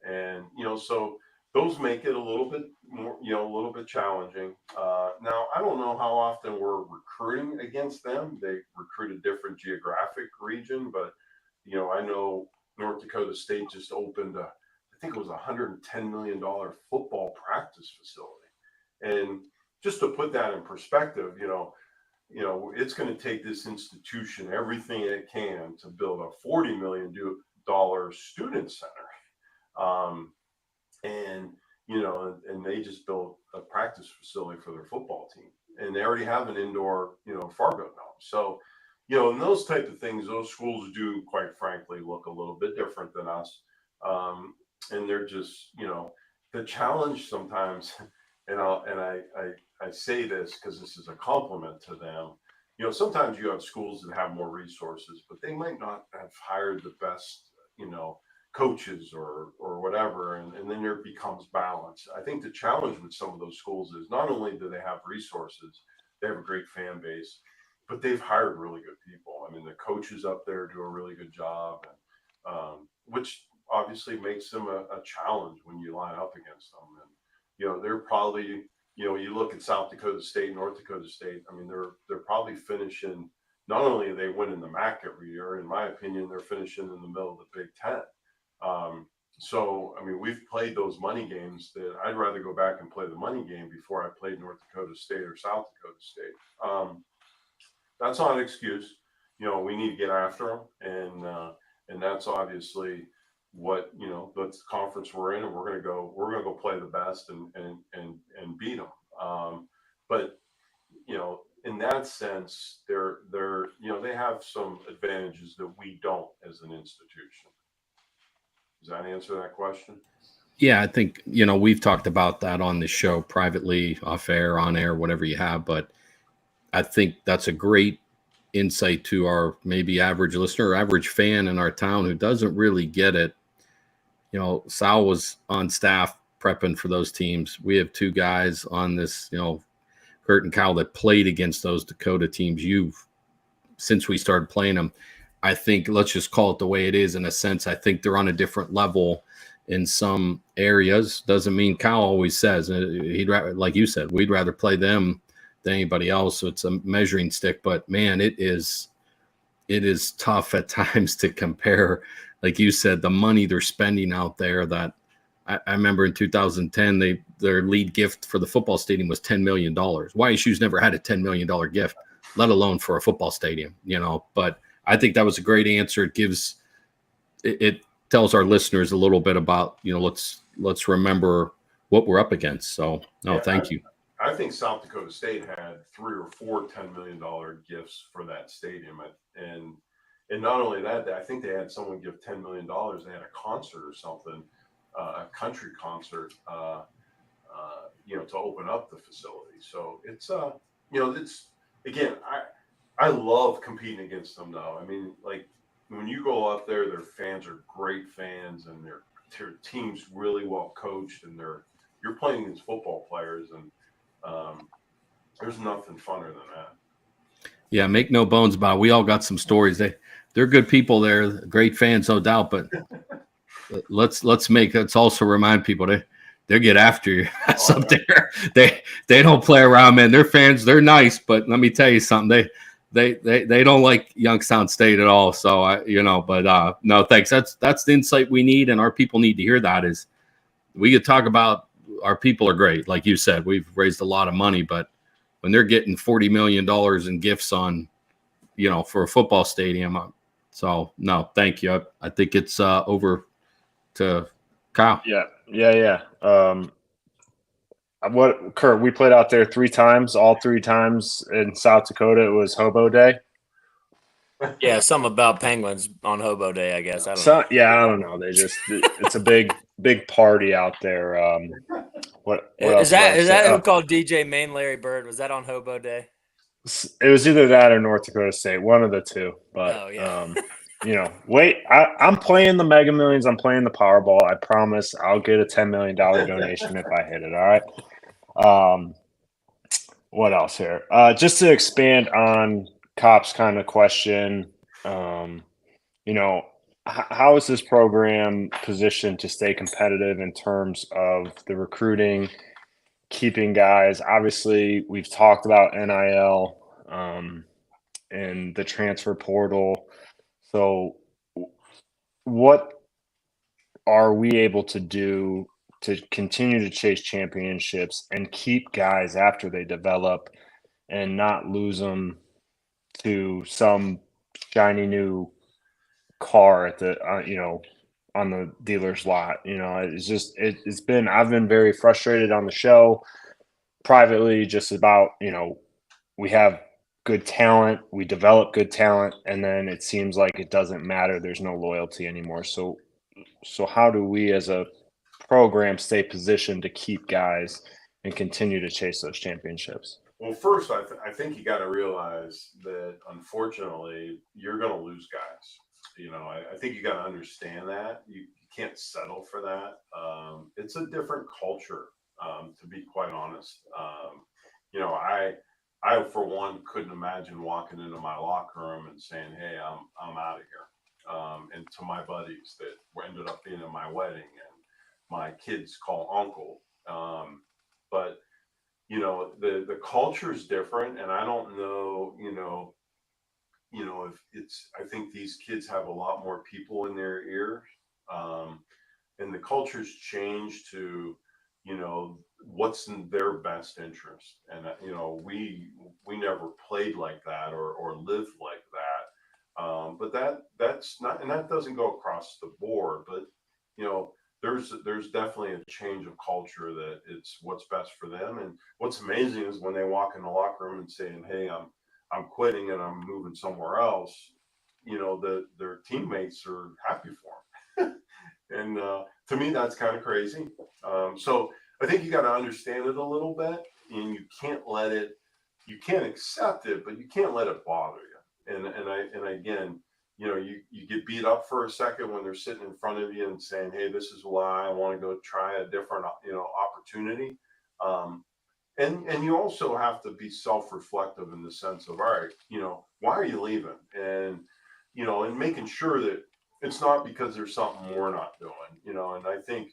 And so those make it a little bit more, a little bit challenging. Now, I don't know how often we're recruiting against them. They recruit a different geographic region, but I know North Dakota State just opened I think it was $110 million football practice facility. And just to put that in perspective, it's going to take this institution everything it can to build a $40 million student center. And they just built a practice facility for their football team. And they already have an indoor, Fargo Dome. So, and those type of things, those schools do, quite frankly, look a little bit different than us. And they're just, the challenge sometimes, and I say this because this is a compliment to them, you know, sometimes you have schools that have more resources, but they might not have hired the best, you know, coaches or whatever, and then there becomes balance. I think the challenge with some of those schools is not only do they have resources, they have a great fan base, but they've hired really good people. I mean, the coaches up there do a really good job, and which obviously makes them a challenge when you line up against them. And you know, they're probably, you know, you look at South Dakota State, North Dakota State. I mean, they're probably finishing. Not only are they winning the MAC every year, in my opinion, they're finishing in the middle of the Big Ten. So, I mean, we've played those money games that I'd rather go back and play the money game before I played North Dakota State or South Dakota State. That's not an excuse. You know, we need to get after them, and that's obviously what, you know, that's the conference we're in, and we're gonna go play the best and beat them. But you know, in that sense, they're you know, they have some advantages that we don't as an institution. Does that answer that question? Yeah, I think, you know, we've talked about that on the show privately, off air, on air, whatever you have. But I think that's a great insight to our maybe average listener or average fan in our town who doesn't really get it. You know, Sal was on staff prepping for those teams. We have two guys on this, you know, Kurt and Kyle, that played against those Dakota teams since we started playing them. I think, let's just call it the way it is in a sense. I think they're on a different level in some areas. Doesn't mean Kyle always says he'd rather, like you said, we'd rather play them than anybody else. So it's a measuring stick, but man, it is tough at times to compare. Like you said, the money they're spending out there. That I remember in 2010, their lead gift for the football stadium was $10 million. YSU's never had a $10 million gift, let alone for a football stadium, you know. But I think that was a great answer. It tells our listeners a little bit about, you know, let's remember what we're up against. So no, yeah, thank you. I think South Dakota State had 3 or 4 $10 million gifts for that stadium. And not only that, I think they had someone give $10 million. They had a concert or something, a country concert, you know, to open up the facility. So it's, you know, it's, again, I love competing against them though. I mean, like when you go up there, their fans are great fans, and their team's really well coached, and you're playing against football players, and there's nothing funner than that. Yeah, make no bones about it. We all got some stories. They're good people there, great fans, no doubt. But let's also remind people they get after you up there. They don't play around, man. Their fans, they're nice, but let me tell you something. They don't like Youngstown State at all. So no, thanks. That's the insight we need, and our people need to hear that. Is we could talk about our people are great, like you said. We've raised a lot of money, but when they're getting $40 million in gifts on, you know, for a football stadium, so no, thank you. I think it's over to Kyle. Yeah. Kurt, we played out there 3 times. All 3 times in South Dakota, it was Hobo Day. Yeah, something about penguins on Hobo Day, I guess. I don't know. Yeah, I don't know. It's a big party out there. What is that who called DJ Main Larry Bird? Was that on Hobo Day? It was either that or North Dakota State, one of the two. But you know, I'm playing the Mega Millions. I'm playing the Powerball. I promise I'll get a $10 million donation if I hit it. All right. What else here? Just to expand on Cop's kind of question, you know, how is this program positioned to stay competitive in terms of the recruiting, keeping guys? Obviously, we've talked about NIL and the transfer portal. So what are we able to do to continue to chase championships and keep guys after they develop and not lose them to some shiny new car at the you know, on the dealer's lot? You know, it's just I've been very frustrated on the show privately, just about, you know, we have good talent, we develop good talent, and then it seems like it doesn't matter. There's no loyalty anymore. So how do we as a program stay positioned to keep guys and continue to chase those championships? Well, first, I think you got to realize that unfortunately you're going to lose guys. I think you got to understand that you can't settle for that. It's a different culture, to be quite honest. I for one couldn't imagine walking into my locker room and saying, "Hey, I'm out of here," and to my buddies that ended up being at my wedding and my kids call uncle. But the culture is different, and I don't know, if it's. I think these kids have a lot more people in their ear, um, and the culture's changed to, what's in their best interest, and we never played like that or lived like that, but that's not, and that doesn't go across the board, but you know. There's definitely a change of culture that it's what's best for them. And what's amazing is when they walk in the locker room and saying, "Hey, I'm quitting and I'm moving somewhere else," their teammates are happy for them. And to me, that's kind of crazy. So I think you got to understand it a little bit, and you can't accept it, but you can't let it bother you. And again, you get beat up for a second when they're sitting in front of you and saying, "Hey, this is why I want to go try a different, opportunity." Um, and you also have to be self-reflective in the sense of, all right, why are you leaving? And making sure that it's not because there's something we're not doing, and I think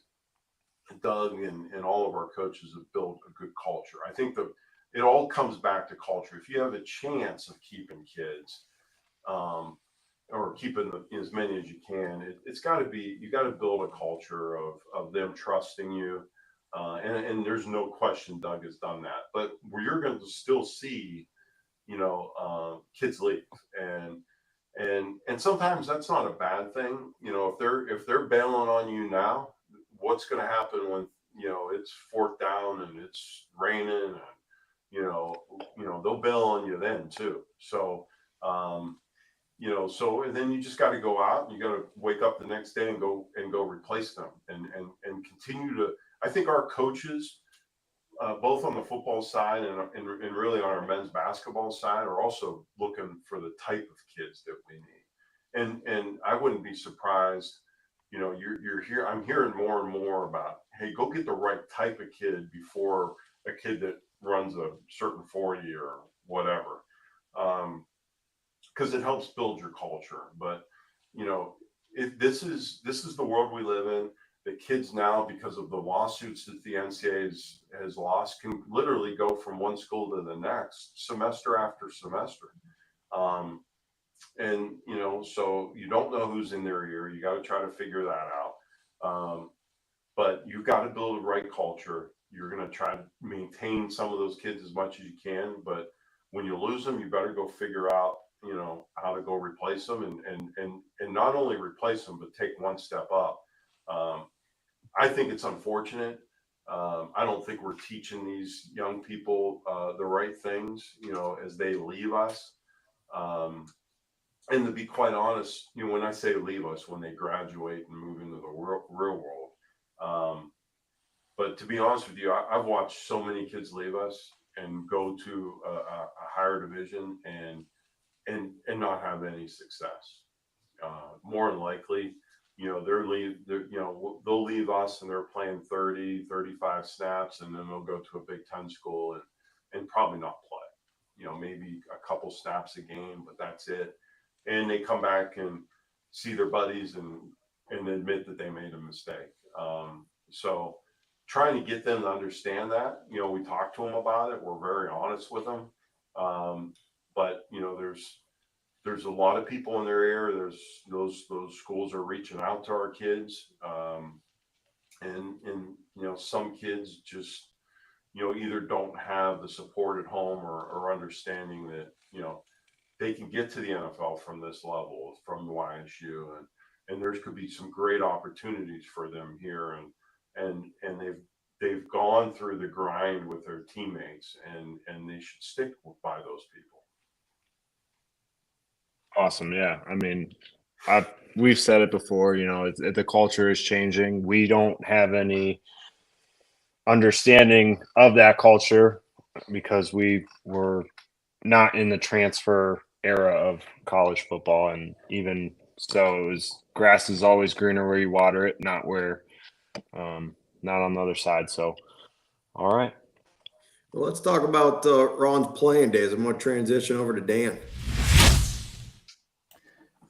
Doug and all of our coaches have built a good culture. I think it all comes back to culture. If you have a chance of keeping kids, or keeping as many as you can, it's got to be, you got to build a culture of them trusting you. And there's no question Doug has done that. But where you're going to still see, kids leave, and sometimes that's not a bad thing. If they're bailing on you now, what's going to happen when it's fourth down and it's raining, and they'll bail on you then too. So and then you just got to go out and you got to wake up the next day and go replace them, and continue to. I think our coaches, both on the football side and really on our men's basketball side, are also looking for the type of kids that we need. And I wouldn't be surprised, you're here. I'm hearing more and more about, hey, go get the right type of kid before a kid that runs a certain 40 or whatever. Because it helps build your culture. But this is the world we live in. The kids now, because of the lawsuits that the NCAA has lost, can literally go from one school to the next, semester after semester. And so you don't know who's in their ear. You got to try to figure that out. But you've got to build the right culture. You're going to try to maintain some of those kids as much as you can, but when you lose them, you better go figure out how to go replace them, and not only replace them but take one step up. I think it's unfortunate. I don't think we're teaching these young people the right things as they leave us. And to be quite honest, when I say leave us, when they graduate and move into the real world. But to be honest with you, I've watched so many kids leave us and go to a higher division and not have any success. More than likely, they'll leave us and they're playing 30, 35 snaps, and then they'll go to a Big Ten school and probably not play. Maybe a couple snaps a game, but that's it. And they come back and see their buddies and admit that they made a mistake. So trying to get them to understand that, we talk to them about it. We're very honest with them. But there's a lot of people in their ear. There's those schools are reaching out to our kids. And some kids just, either don't have the support at home or understanding that, they can get to the NFL from this level, from the YSU, and there could be some great opportunities for them here. And they've gone through the grind with their teammates, and they should stick by those people. Awesome. Yeah. I mean, we've said it before, the culture is changing. We don't have any understanding of that culture. because we were not in the transfer era of college football, and even so, it was grass is always greener where you water it, not where, not on the other side. So, all right. Well, let's talk about Ron's playing days. I'm going to transition over to Dan.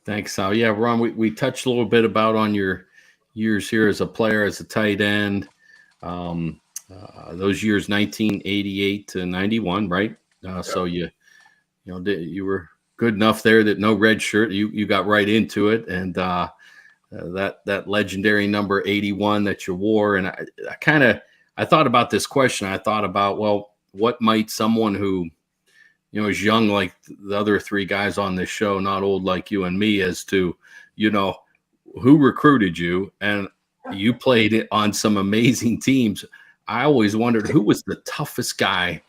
Thanks, Sal. Yeah, Ron, we touched a little bit about on your years here as a player, as a tight end. Those years, 1988 to 91, right? So you were good enough there that no red shirt. You got right into it, and that legendary number 81 that you wore. And I thought about this question. I thought about, well, what might someone who is young like the other three guys on this show, not old like you and me, as to, who recruited you, and you played it on some amazing teams. I always wondered who was the toughest guy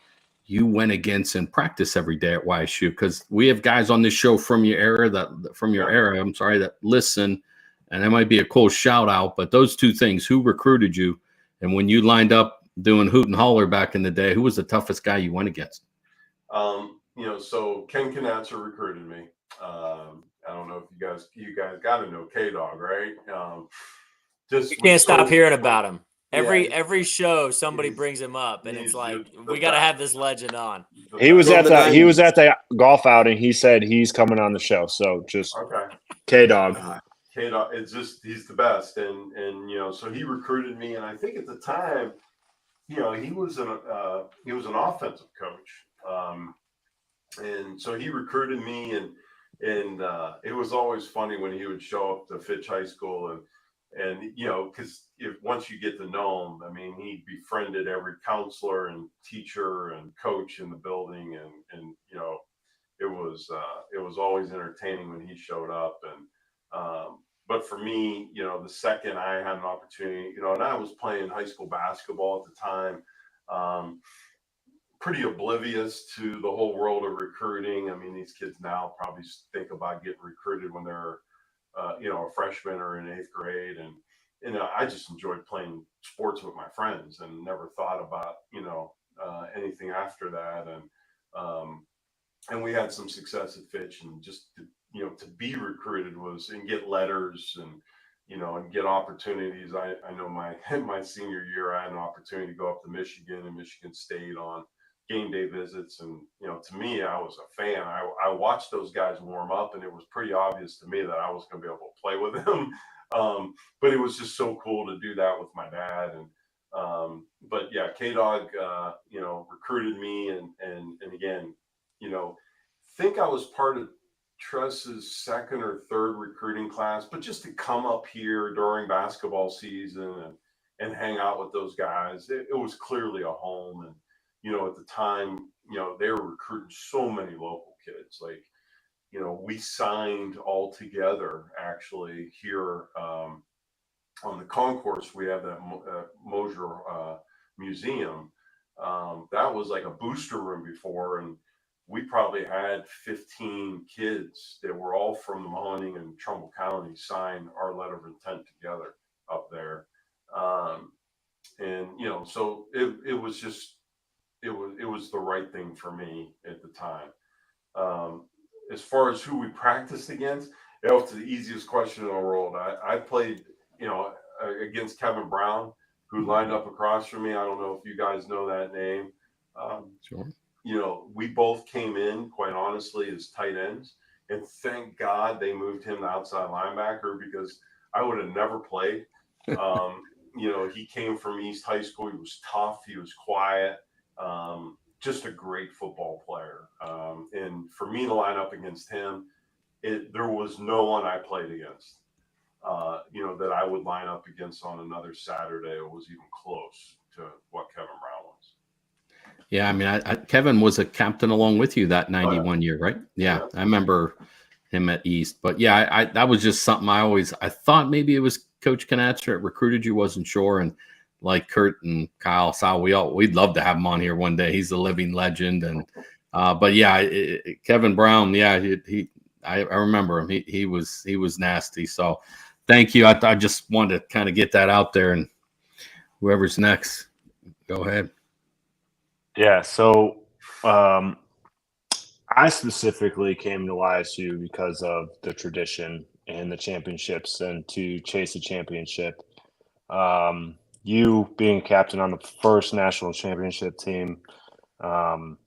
you went against in practice every day at YSU, because we have guys on this show from your era that listen, and that might be a cool shout out. But those two things, who recruited you, and when you lined up doing hoot and holler back in the day, who was the toughest guy you went against? So Ken Knatzer recruited me. I don't know if you guys got to know K-Dog, right? You can't stop hearing about him. Every show somebody brings him up, and it's like we got to have this legend on. He was at the golf outing. He said he's coming on the show. So just K-Dog. K-Dog, he's the best, and so he recruited me, and I think at the time, he was an offensive coach, and so he recruited me, and it was always funny when he would show up to Fitch High School, and because once you get to know him, I mean, he befriended every counselor and teacher and coach in the building, and it was always entertaining when he showed up, and but for me, the second I had an opportunity, and I was playing high school basketball at the time, pretty oblivious to the whole world of recruiting. I mean, these kids now probably think about getting recruited when they're, a freshman or in 8th grade. And, I just enjoyed playing sports with my friends and never thought about, anything after that. And we had some success at Fitch, and just to be recruited and get letters and get opportunities. I know my senior year, I had an opportunity to go up to Michigan and Michigan State on game day visits. And, to me, I was a fan. I watched those guys warm up, and it was pretty obvious to me that I was going to be able to play with them. But it was just so cool to do that with my dad. And, but yeah, K-Dog, recruited me, and again, think I was part of Tress's second or third recruiting class, but just to come up here during basketball season and hang out with those guys, it was clearly a home. And, at the time, they were recruiting so many local kids. Like, we signed all together actually here on the concourse. We have that Mosier Museum. That was like a booster room before, and we probably had 15 kids that were all from the Mahoning and Trumbull County sign our letter of intent together up there. And, so it was just, it was the right thing for me at the time. As far as who we practiced against, it's the easiest question in the world. I played, against Kevin Brown, who lined up across from me. I don't know if you guys know that name. Sure. We both came in, quite honestly, as tight ends, and thank God they moved him to outside linebacker, because I would have never played. He came from East High School. He was tough. He was quiet. Just a great football player. And for me to line up against him, there was no one I played against, that I would line up against on another Saturday. It was even close to what Kevin Brown was. Yeah, I mean, Kevin was a captain along with you that 91 year, right? Yeah, I remember him at East. But yeah, that was just something I thought maybe it was Coach Knatzer that recruited you, wasn't sure. And like Kurt and Kyle, Sal, we'd love to have him on here one day. He's a living legend. And but yeah, Kevin Brown, yeah, I remember him. He was nasty. So thank you. I just wanted to kind of get that out there. And whoever's next, go ahead. Yeah. So I specifically came to YSU because of the tradition and the championships and to chase a championship. You being captain on the first national championship team, talk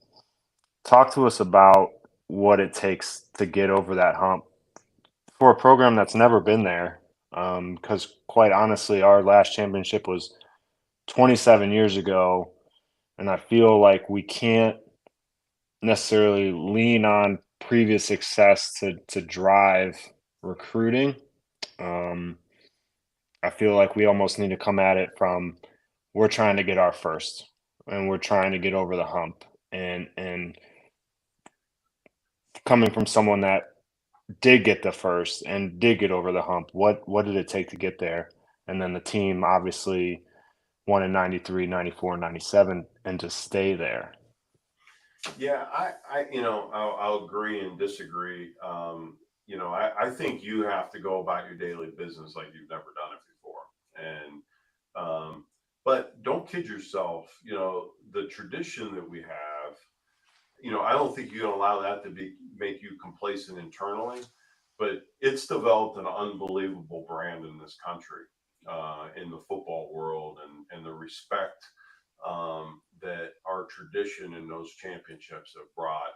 to us about what it takes to get over that hump for a program that's never been there. Because quite honestly, our last championship was 27 years ago, and I feel like we can't necessarily lean on previous success to drive recruiting. Um, I feel like we almost need to come at it from we're trying to get our first and we're trying to get over the hump and coming from someone that did get the first and did get over the hump, what did it take to get there? And then the team obviously won in 93, 94, 97 and to stay there. Yeah, I'll agree and disagree. I think you have to go about your daily business like you've never done it before. And, but don't kid yourself, the tradition that we have, I don't think you can allow that to make you complacent internally, but it's developed an unbelievable brand in this country, in the football world, and the respect that our tradition and those championships have brought.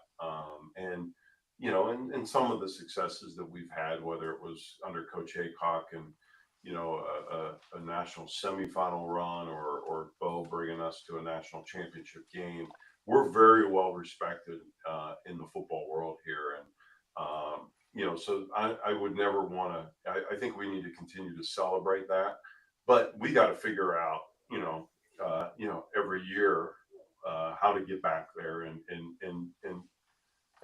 And some of the successes that we've had, whether it was under Coach Haycock and, a national semifinal run or Bo bringing us to a national championship game, we're very well respected in the football world here. And, so I would never want to, I think we need to continue to celebrate that, but we got to figure out, every year, how to get back there. And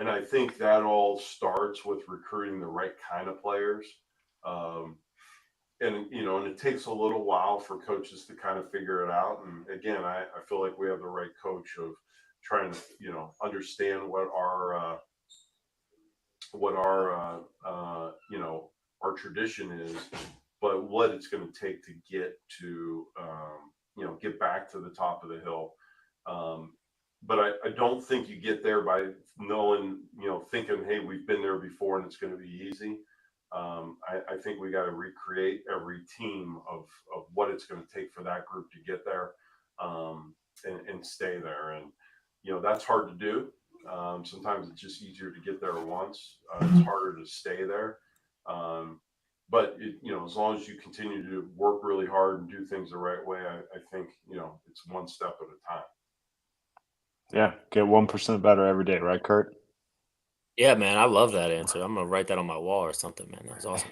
I think that all starts with recruiting the right kind of players. And it takes a little while for coaches to kind of figure it out. And again, I feel like we have the right coach of trying to, understand our tradition is, but what it's going to take to get to, get back to the top of the hill. But I don't think you get there by knowing, thinking, hey, we've been there before and it's going to be easy. I think we got to recreate every team of what it's going to take for that group to get there, and stay there. And, that's hard to do. Sometimes it's just easier to get there once. It's harder to stay there. But as long as you continue to work really hard and do things the right way, I think, it's one step at a time. Yeah, get 1% better every day, right, Kurt? Yeah, man, I love that answer. I'm gonna write that on my wall or something, man. That was awesome.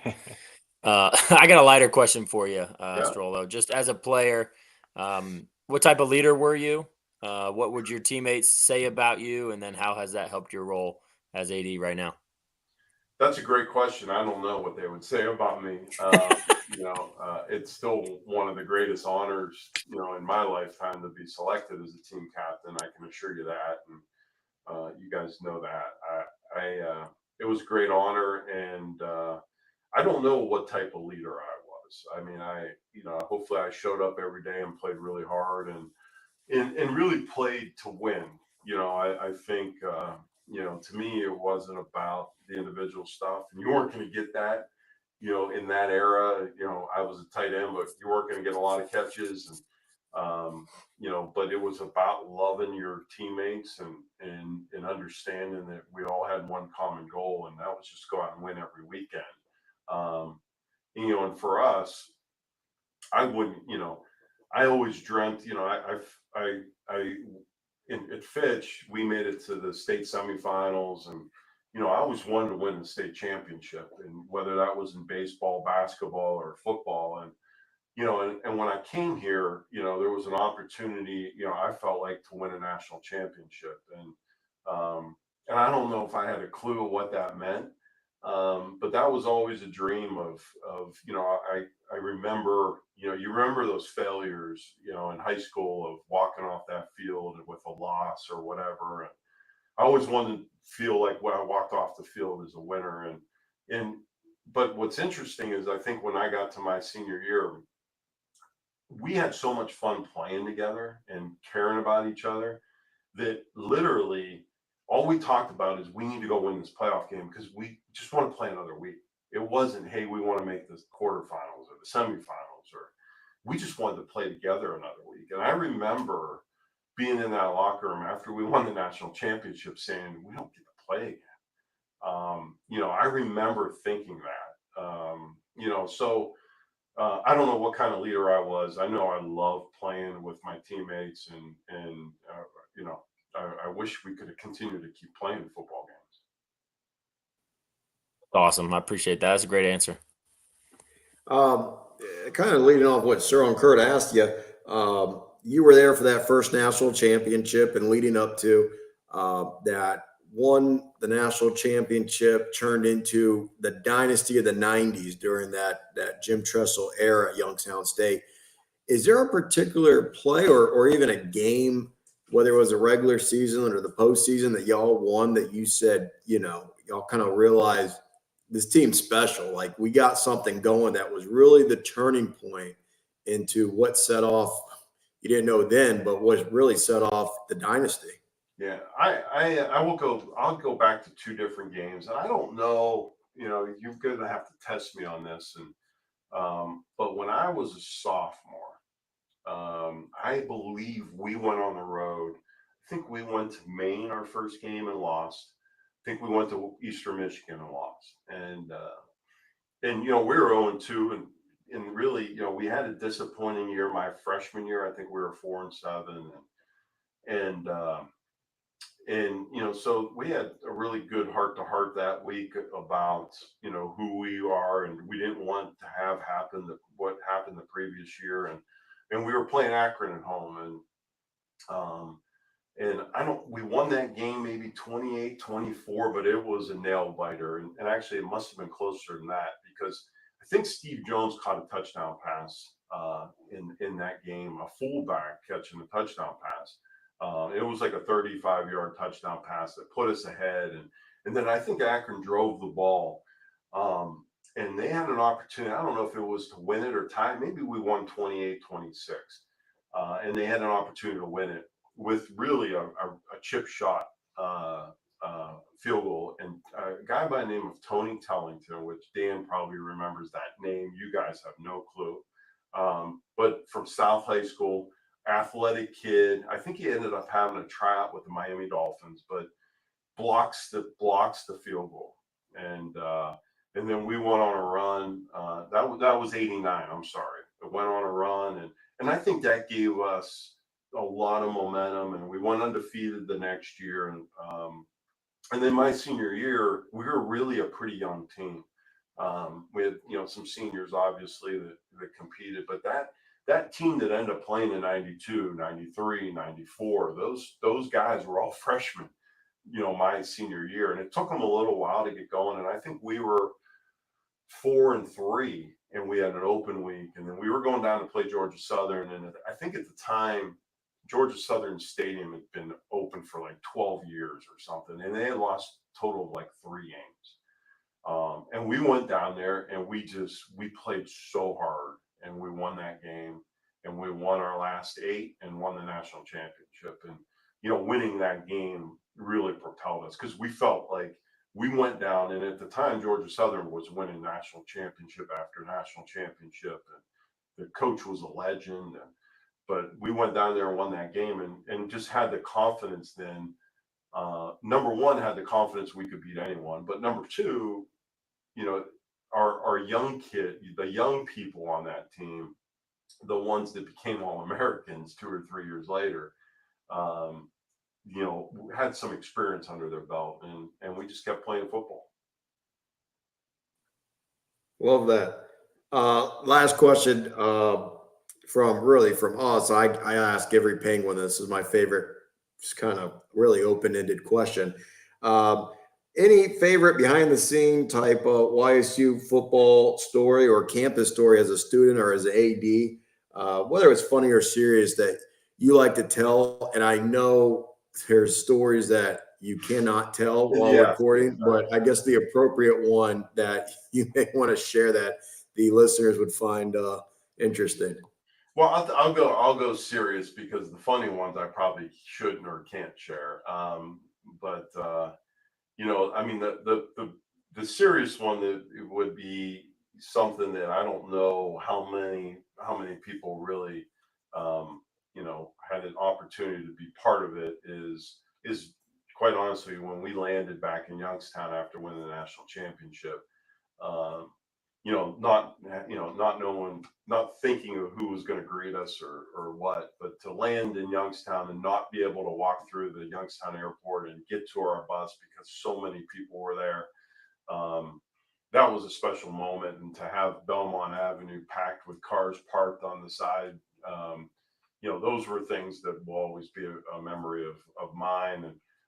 I got a lighter question for you, Yeah. Strollo. Just as a player, what type of leader were you? What would your teammates say about you? And then how has that helped your role as AD right now? That's a great question. I don't know what they would say about me. It's still one of the greatest honors, in my lifetime to be selected as a team captain. I can assure you that, and you guys know that. It was a great honor, and I don't know what type of leader I was. I mean, hopefully I showed up every day and played really hard and really played to win. I think, to me, it wasn't about the individual stuff, and you weren't going to get that, in that era. I was a tight end, but you weren't going to get a lot of catches, and but it was about loving your teammates and understanding that we all had one common goal, and that was just go out and win every weekend. And for us, I wouldn't, I always dreamt, at Fitch, we made it to the state semifinals, and, I always wanted to win the state championship, and whether that was in baseball, basketball, or football. And when I came here, there was an opportunity, I felt like, to win a national championship. And I don't know if I had a clue of what that meant. But that was always a dream of, I remember, you remember those failures, in high school of walking off that field with a loss or whatever. And I always wanted to feel like when I walked off the field as a winner. But what's interesting is I think when I got to my senior year, we had so much fun playing together and caring about each other that literally all we talked about is we need to go win this playoff game because we just want to play another week. It wasn't, hey, we want to make the quarterfinals or the semifinals, or we just wanted to play together another week. And I remember being in that locker room after we won the national championship saying, we don't get to play again. I remember thinking that, so I don't know what kind of leader I was. I know I love playing with my teammates and I wish we could have continued to keep playing football games. Awesome. I appreciate that. That's a great answer. Kind of leading off what Cyril and Kurt asked you, you were there for that first national championship and leading up to that won the national championship, turned into the dynasty of the 90s during that Jim Tressel era at Youngstown State. Is there a particular play or even a game, whether it was a regular season or the postseason, that y'all won that you said, y'all kind of realized this team's special? Like, we got something going that was really the turning point into what set off, you didn't know then, but what really set off the dynasty. Yeah, I'll go back to two different games, and I don't know, you're going to have to test me on this. And but when I was a sophomore, I believe we went on the road. I think we went to Maine our first game and lost. I think we went to Eastern Michigan and lost. And we were 0-2, and really, we had a disappointing year. My freshman year, I think we were 4-7, so we had a really good heart-to-heart that week about, who we are, and we didn't want to have what happened the previous year. And we were playing Akron at home, and we won that game maybe 28-24, but it was a nail biter. And actually it must have been closer than that, because I think Steve Jones caught a touchdown pass in that game, a fullback catching a touchdown pass. It was like a 35-yard touchdown pass that put us ahead. And then I think Akron drove the ball. And they had an opportunity. I don't know if it was to win it or tie. Maybe we won 28-26. And they had an opportunity to win it with really a chip shot field goal. And a guy by the name of Tony Tellington, which Dan probably remembers that name. You guys have no clue. But from South High School, athletic kid. I think he ended up having a tryout with the Miami Dolphins, but blocks the field goal. And then we went on a run. That was 89. I'm sorry. It went on a run, and I think that gave us a lot of momentum, and we went undefeated the next year. And then my senior year, we were really a pretty young team. We had some seniors obviously that competed, but that team that ended up playing in 92, 93, 94, those guys were all freshmen, my senior year. And it took them a little while to get going. And I think we were 4-3, and we had an open week. And then we were going down to play Georgia Southern. And I think at the time, Georgia Southern Stadium had been open for like 12 years or something. And they had lost a total of like 3 games. And we went down there and we played so hard. And we won that game, and we won our last 8 and won the national championship. And, winning that game really propelled us, because we felt like we went down, and at the time, Georgia Southern was winning national championship after national championship. And the coach was a legend. But we went down there and won that game, and just had the confidence then. Number one, had the confidence we could beat anyone. But number two, our young the young people on that team, the ones that became All-Americans 2 or 3 years later, had some experience under their belt, and we just kept playing football. Love that. Last question from us. I ask every Penguin. This is my favorite, just kind of really open-ended question. Any favorite behind-the-scene type of YSU football story or campus story as a student or as an AD, whether it's funny or serious, that you like to tell? And I know there's stories that you cannot tell while recording, but I guess the appropriate one that you may want to share that the listeners would find interesting. Well, I'll go serious because the funny ones I probably shouldn't or can't share. But I mean, the serious one that it would be something that I don't know how many people really, had an opportunity to be part of it is quite honestly when we landed back in Youngstown after winning the national championship. Um, not knowing, not thinking of who was going to greet us or what, but to land in Youngstown and not be able to walk through the Youngstown airport and get to our bus because so many people were there. That was a special moment. And to have Belmont Avenue packed with cars parked on the side, those were things that will always be a memory of mine.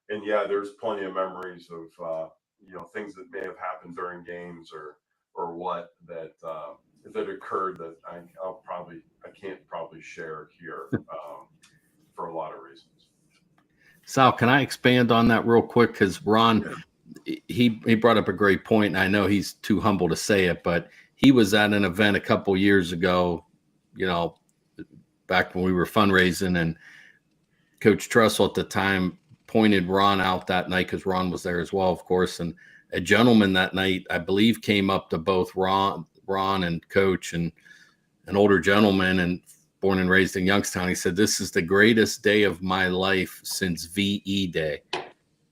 And yeah, there's plenty of memories of, things that may have happened during games or what that occurred that I can't probably share here for a lot of reasons. Sal, can I expand on that real quick? Because Ron, he brought up a great point, and I know he's too humble to say it, but he was at an event a couple years ago, back when we were fundraising, and Coach Trussell at the time pointed Ron out that night because Ron was there as well, of course, and a gentleman that night, I believe, came up to both Ron and Coach and an older gentleman and born and raised in Youngstown. He said, "This is the greatest day of my life since VE Day."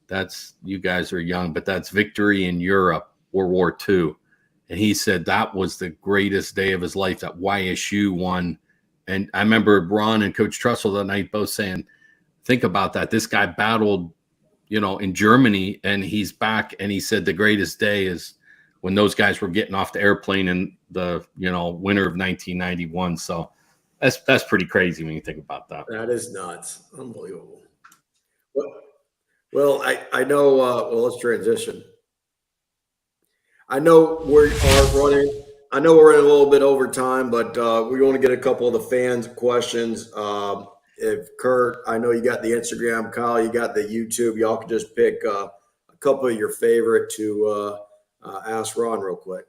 That's, you guys are young, but that's victory in Europe, World War II. And he said that was the greatest day of his life, that YSU won. And I remember Ron and Coach Trussell that night both saying, think about that. This guy battled, in Germany, and he's back. And he said the greatest day is when those guys were getting off the airplane in the, winter of 1991. So that's pretty crazy when you think about that. That is nuts. Unbelievable. Well, I know, let's transition. I know we're running a little bit over time, but we want to get a couple of the fans' questions. If Kurt, I know you got the Instagram, Kyle, you got the YouTube. Y'all can just pick a couple of your favorite to ask Ron real quick.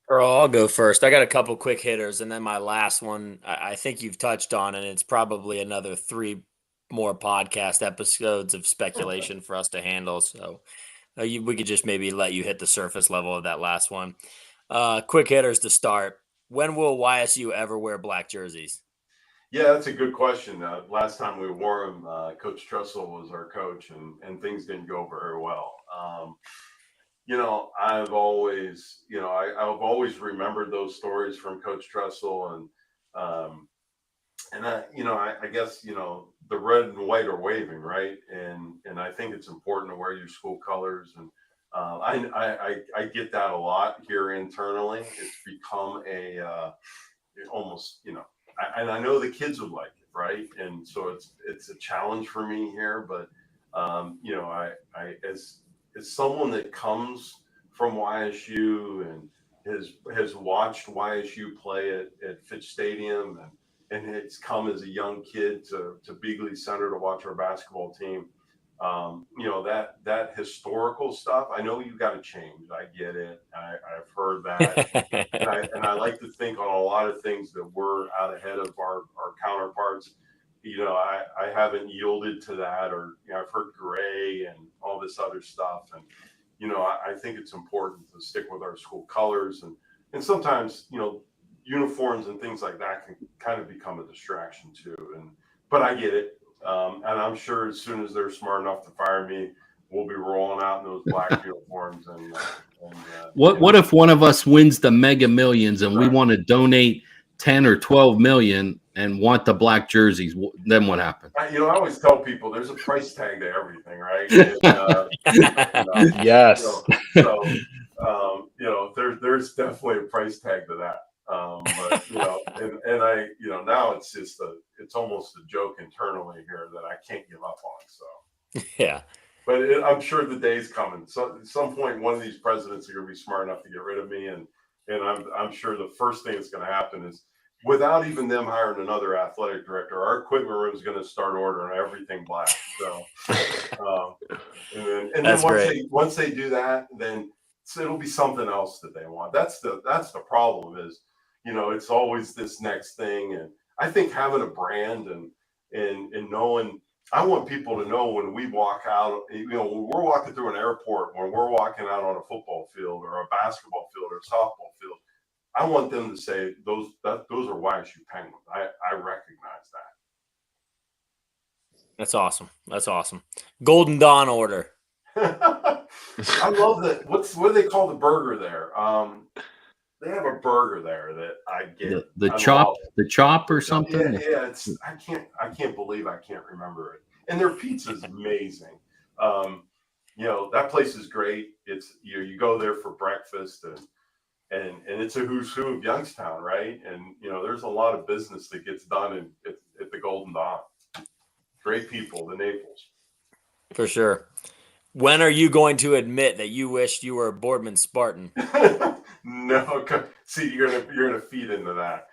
Earl, I'll go first. I got a couple quick hitters, and then my last one I think you've touched on, and it's probably another 3 more podcast episodes of speculation for us to handle. So we could just maybe let you hit the surface level of that last one. Quick hitters to start. When will YSU ever wear black jerseys? Yeah, that's a good question. Last time we wore them, Coach Trussell was our coach, and things didn't go very well. I've always, I've always remembered those stories from Coach Trussell, and I guess the red and white are waving, right? And I think it's important to wear your school colors, and I get that a lot here internally. It's become almost, and I know the kids would like it, right? And so it's a challenge for me here, but I as someone that comes from YSU and has watched YSU play at Fitch Stadium and it's come as a young kid to Beagley Center to watch our basketball team. That historical stuff, I know you got to change. I get it. I've heard that. and I like to think on a lot of things that we're out ahead of our counterparts. I haven't yielded to that, or I've heard gray and all this other stuff. And, I think it's important to stick with our school colors and sometimes, uniforms and things like that can kind of become a distraction too. But I get it. And I'm sure as soon as they're smart enough to fire me, we'll be rolling out in those black uniforms. What if one of us wins the Mega Millions and we want to donate 10 or 12 million and want the black jerseys? Then what happens? I always tell people there's a price tag to everything, right? Yes. There's definitely a price tag to that. But now it's just it's almost a joke internally here that I can't give up on. So yeah. But I'm sure the day's coming. So at some point, one of these presidents are going to be smart enough to get rid of me, and I'm sure the first thing that's going to happen is, without even them hiring another athletic director, our equipment room is going to start ordering everything black. So, and then once they do that, then it'll be something else that they want. That's the problem is, it's always this next thing. And I think having a brand and knowing, I want people to know when we walk out, when we're walking through an airport, when we're walking out on a football field or a basketball field or a softball field, I want them to say those are YSU Penguins. I recognize that. That's awesome. That's awesome. Golden Dawn order. I love that. What do they call the burger there? They have a burger there that I get. The chop or something. Yeah. I can't believe I can't remember it. And their pizza is amazing. That place is great. It's you go there for breakfast and it's a who's who of Youngstown, right? And there's a lot of business that gets done at the Golden Dawn. Great people, the Naples. For sure. When are you going to admit that you wished you were a Boardman Spartan? No, see, you're gonna feed into that.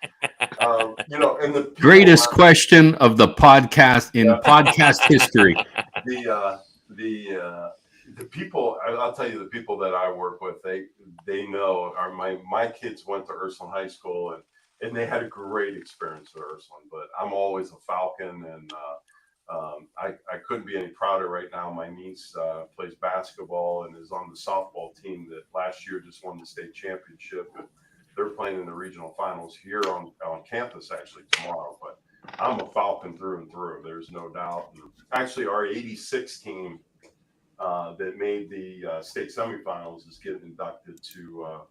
And the greatest question of the podcast in podcast history. The people, I'll tell you, the people that I work with, they know. My kids went to Ursuline High School and they had a great experience at Ursuline. But I'm always a Falcon, and I couldn't be any prouder right now. My niece plays basketball and is on the softball team that last year just won the state championship. And they're playing in the regional finals here on campus actually tomorrow. But I'm a Falcon through and through. There's no doubt. And actually, our '86 team that made the state semifinals is getting inducted to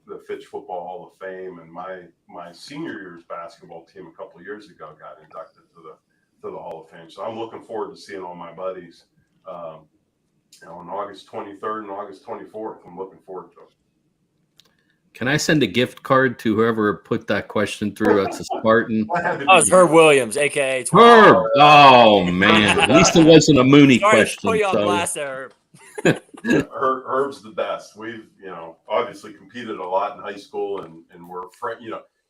the Fitch Football Hall of Fame. And my senior year's basketball team a couple of years ago got inducted to the Hall of Fame. So I'm looking forward to seeing all my buddies on August 23rd and August 24th. I'm looking forward to it. Can I send a gift card to whoever put that question through? It's a Spartan. It's Herb Williams, a.k.a. Herb. Oh, man. At least it wasn't a Mooney question. Put you on blast there, Herb. Herb's the best. We've, obviously competed a lot in high school and we're friends,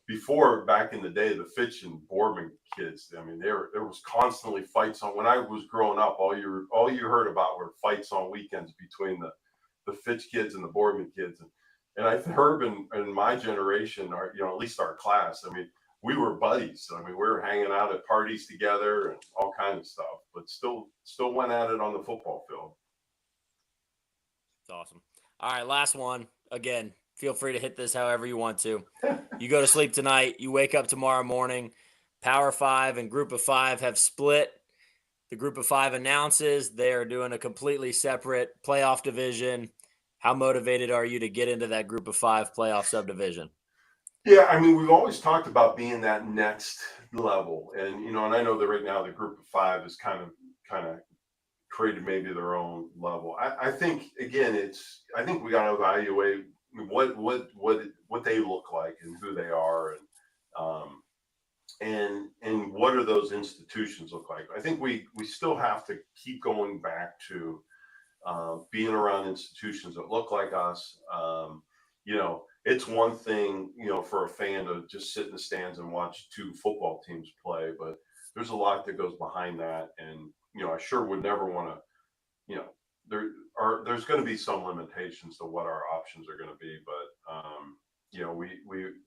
before, back in the day, the Fitch and Boardman kids, I mean, there was constantly fights on. When I was growing up, all you heard about were fights on weekends between the Fitch kids and the Boardman kids. And I think Herb and my generation, at least our class, I mean, we were buddies. I mean, we were hanging out at parties together and all kinds of stuff, but still went at it on the football field. It's awesome. All right, last one. Again, feel free to hit this however you want to. You go to sleep tonight. You wake up tomorrow morning. Power 5 and Group of 5 have split. The Group of 5 announces they are doing a completely separate playoff division. How motivated are you to get into that Group of 5 playoff subdivision? Yeah, I mean, we've always talked about being that next level. And, and I know that right now the Group of 5 is kind of created maybe their own level. I think, again, I think we got to evaluate what they look like and who they are and what are those institutions look like. I think we still have to keep going back to being around institutions that look like us. It's one thing, for a fan to just sit in the stands and watch two football teams play, but there's a lot that goes behind that. And, I sure would never want to, there's going to be some limitations to what our options are going to be, but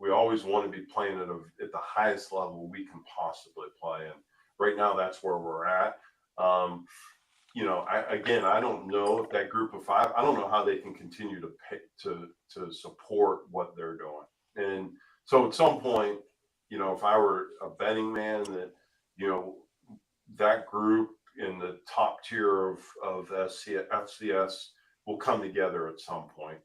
we always want to be playing at the highest level we can possibly play, and right now that's where we're at. I don't know if that Group of 5, I don't know how they can continue to pay, to support what they're doing, and so at some point, if I were a betting man, that that group in the top tier of FCS will come together at some point.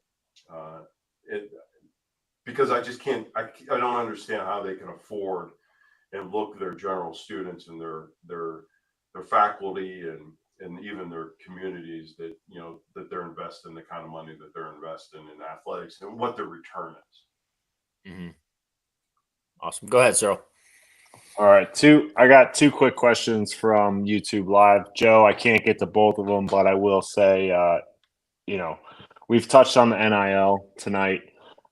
Because I just can't, I don't understand how they can afford and look their general students and their faculty and even their communities that, that they're investing the kind of money that they're investing in athletics and what their return is. Mm-hmm. Awesome. Go ahead, Cyril. All right. I got two quick questions from YouTube Live. Joe, I can't get to both of them, but I will say, we've touched on the NIL tonight.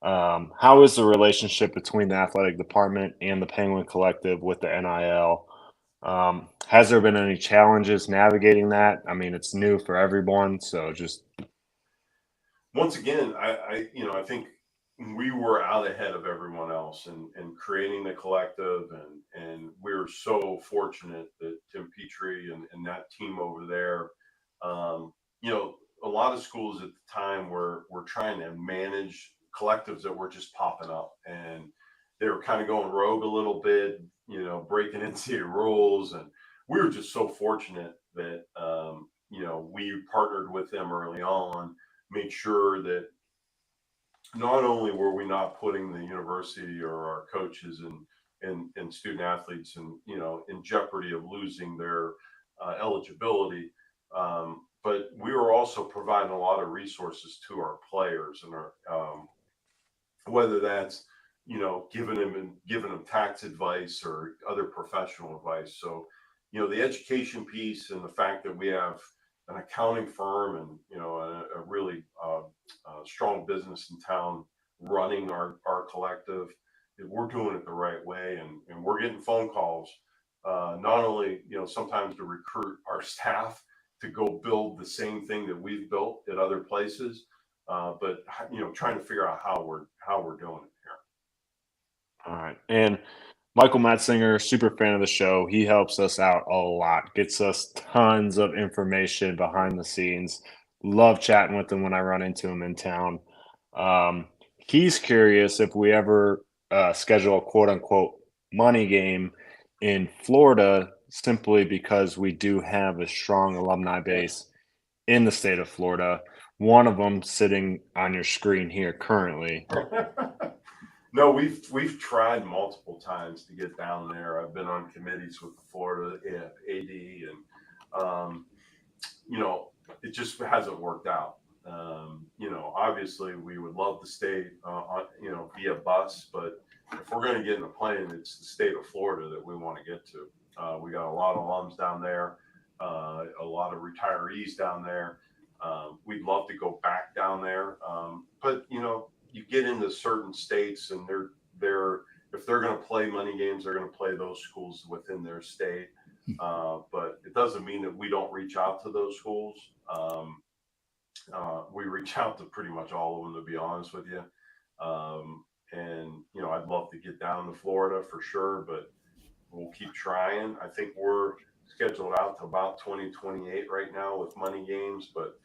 How is the relationship between the athletic department and the Penguin Collective with the NIL? Has there been any challenges navigating that? I mean, it's new for everyone. So just. Once again, I think, we were out ahead of everyone else and creating the collective, and we're so fortunate that Tim Petrie and that team over there, a lot of schools at the time were trying to manage collectives that were just popping up, and they were kind of going rogue a little bit, breaking NCAA rules, and we were just so fortunate that we partnered with them early on, made sure that not only were we not putting the university or our coaches and student athletes in jeopardy of losing their eligibility, but we were also providing a lot of resources to our players, and our whether that's giving them tax advice or other professional advice. So the education piece, and the fact that we have an accounting firm and a really strong business in town running our collective, we're doing it the right way, and we're getting phone calls, not only sometimes to recruit our staff to go build the same thing that we've built at other places, but trying to figure out how we're doing it here. All right. And Michael Matzinger, super fan of the show. He helps us out a lot, gets us tons of information behind the scenes. Love chatting with him when I run into him in town. He's curious if we ever schedule a quote unquote money game in Florida, simply because we do have a strong alumni base in the state of Florida. One of them sitting on your screen here currently. No, we've tried multiple times to get down there. I've been on committees with the Florida AD, and it just hasn't worked out. Obviously we would love to stay via bus, but if we're going to get in a plane, it's the state of Florida that we want to get to. We got a lot of alums down there, a lot of retirees down there. We'd love to go back down there, but you get into certain states, and they're if they're going to play money games, they're going to play those schools within their state. But it doesn't mean that we don't reach out to those schools. We reach out to pretty much all of them, to be honest with you. And I'd love to get down to Florida for sure, but we'll keep trying. I think we're scheduled out to about 2028 right now with money games, but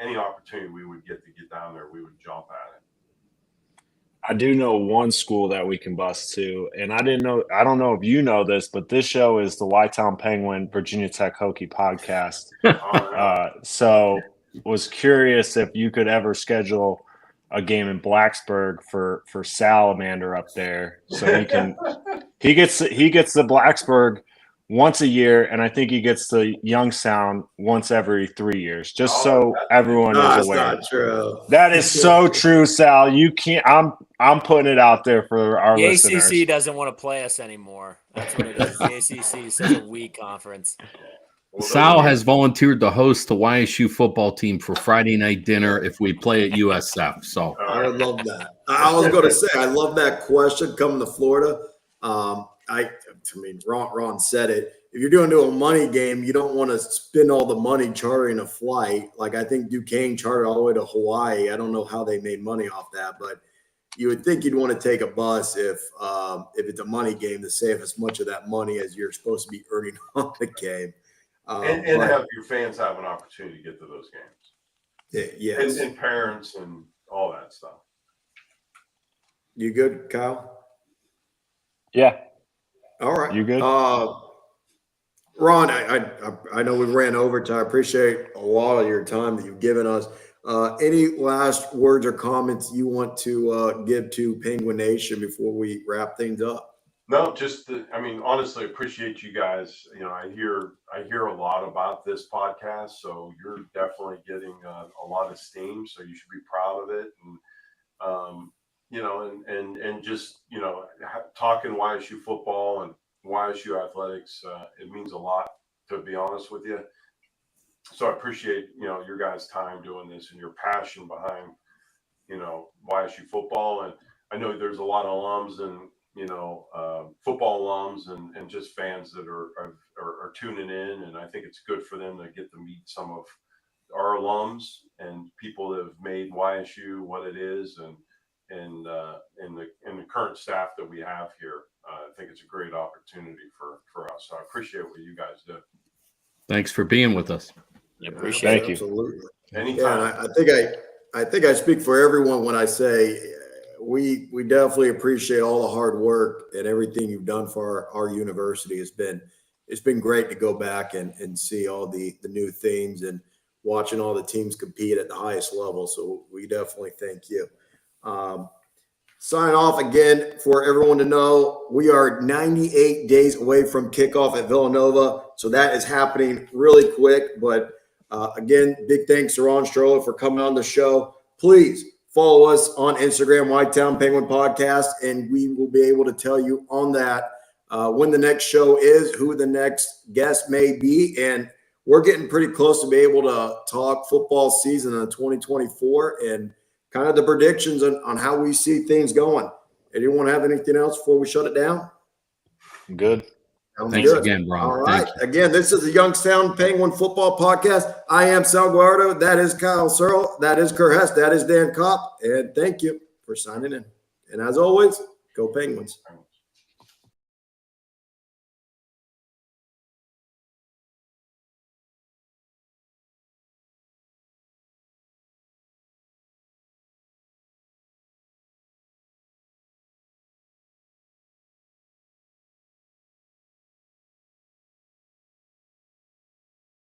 any opportunity we would get to get down there, we would jump at it. I do know one school that we can bust to, and I don't know if you know this, but this show is the Y-Town Penguin Virginia Tech Hokie podcast. So was curious if you could ever schedule a game in Blacksburg for Salamander up there, so he gets the Blacksburg once a year, and I think he gets the Youngstown once every 3 years, just so everyone is aware. That's not true. That is so true, Sal. You can't. I'm putting it out there for our The listeners. ACC doesn't want to play us anymore. That's what it is. The ACC is such a weak conference. Sal has volunteered to host the YSU football team for Friday night dinner if we play at USF. So I would love that. I was going to say, I love that question coming to Florida. Ron said it. If you're doing a money game, you don't want to spend all the money chartering a flight. Like, I think Duquesne chartered all the way to Hawaii. I don't know how they made money off that, but you would think you'd want to take a bus if it's a money game to save as much of that money as you're supposed to be earning on the game. And have your fans have an opportunity to get to those games. Yes. And parents and all that stuff. You good, Kyle? Yeah. All right. You good? Ron, I know we ran over, so I appreciate a lot of your time that you've given us. Any last words or comments you want to give to Penguin Nation before we wrap things up? No, honestly, appreciate you guys. I hear a lot about this podcast, so you're definitely getting a lot of steam. So you should be proud of it, and just talking YSU football and YSU athletics. It means a lot, to be honest with you. So I appreciate your guys' time doing this and your passion behind YSU football. And I know there's a lot of alums and football alums and just fans that are tuning in, and I think it's good for them to get to meet some of our alums and people that have made YSU what it is, and and the current staff that we have here. I think it's a great opportunity for us. So I appreciate what you guys do. Thanks for being with us. I appreciate Thank you. Absolutely. Anytime. Yeah, and I think I speak for everyone when I say we definitely appreciate all the hard work and everything you've done for our university. It's been great to go back and see all the new things and watching all the teams compete at the highest level. So we definitely thank you. Sign off again for everyone to know we are 98 days away from kickoff at Villanova. So that is happening really quick. But again, big thanks to Ron Stroller for coming on the show. Please follow us on Instagram, Whitetown Penguin Podcast, and we will be able to tell you on that when the next show is, who the next guest may be. And we're getting pretty close to be able to talk football season in 2024 and kind of the predictions on how we see things going. Anyone have anything else before we shut it down? Good. Sounds Thanks good. again, Ron. All right. Thank you. Again, this is the Youngstown Penguin Football Podcast. I am Sal Guardo. That is Kyle Searle. That is Kurt Hess. That is Dan Kopp. And thank you for signing in. And as always, go Penguins.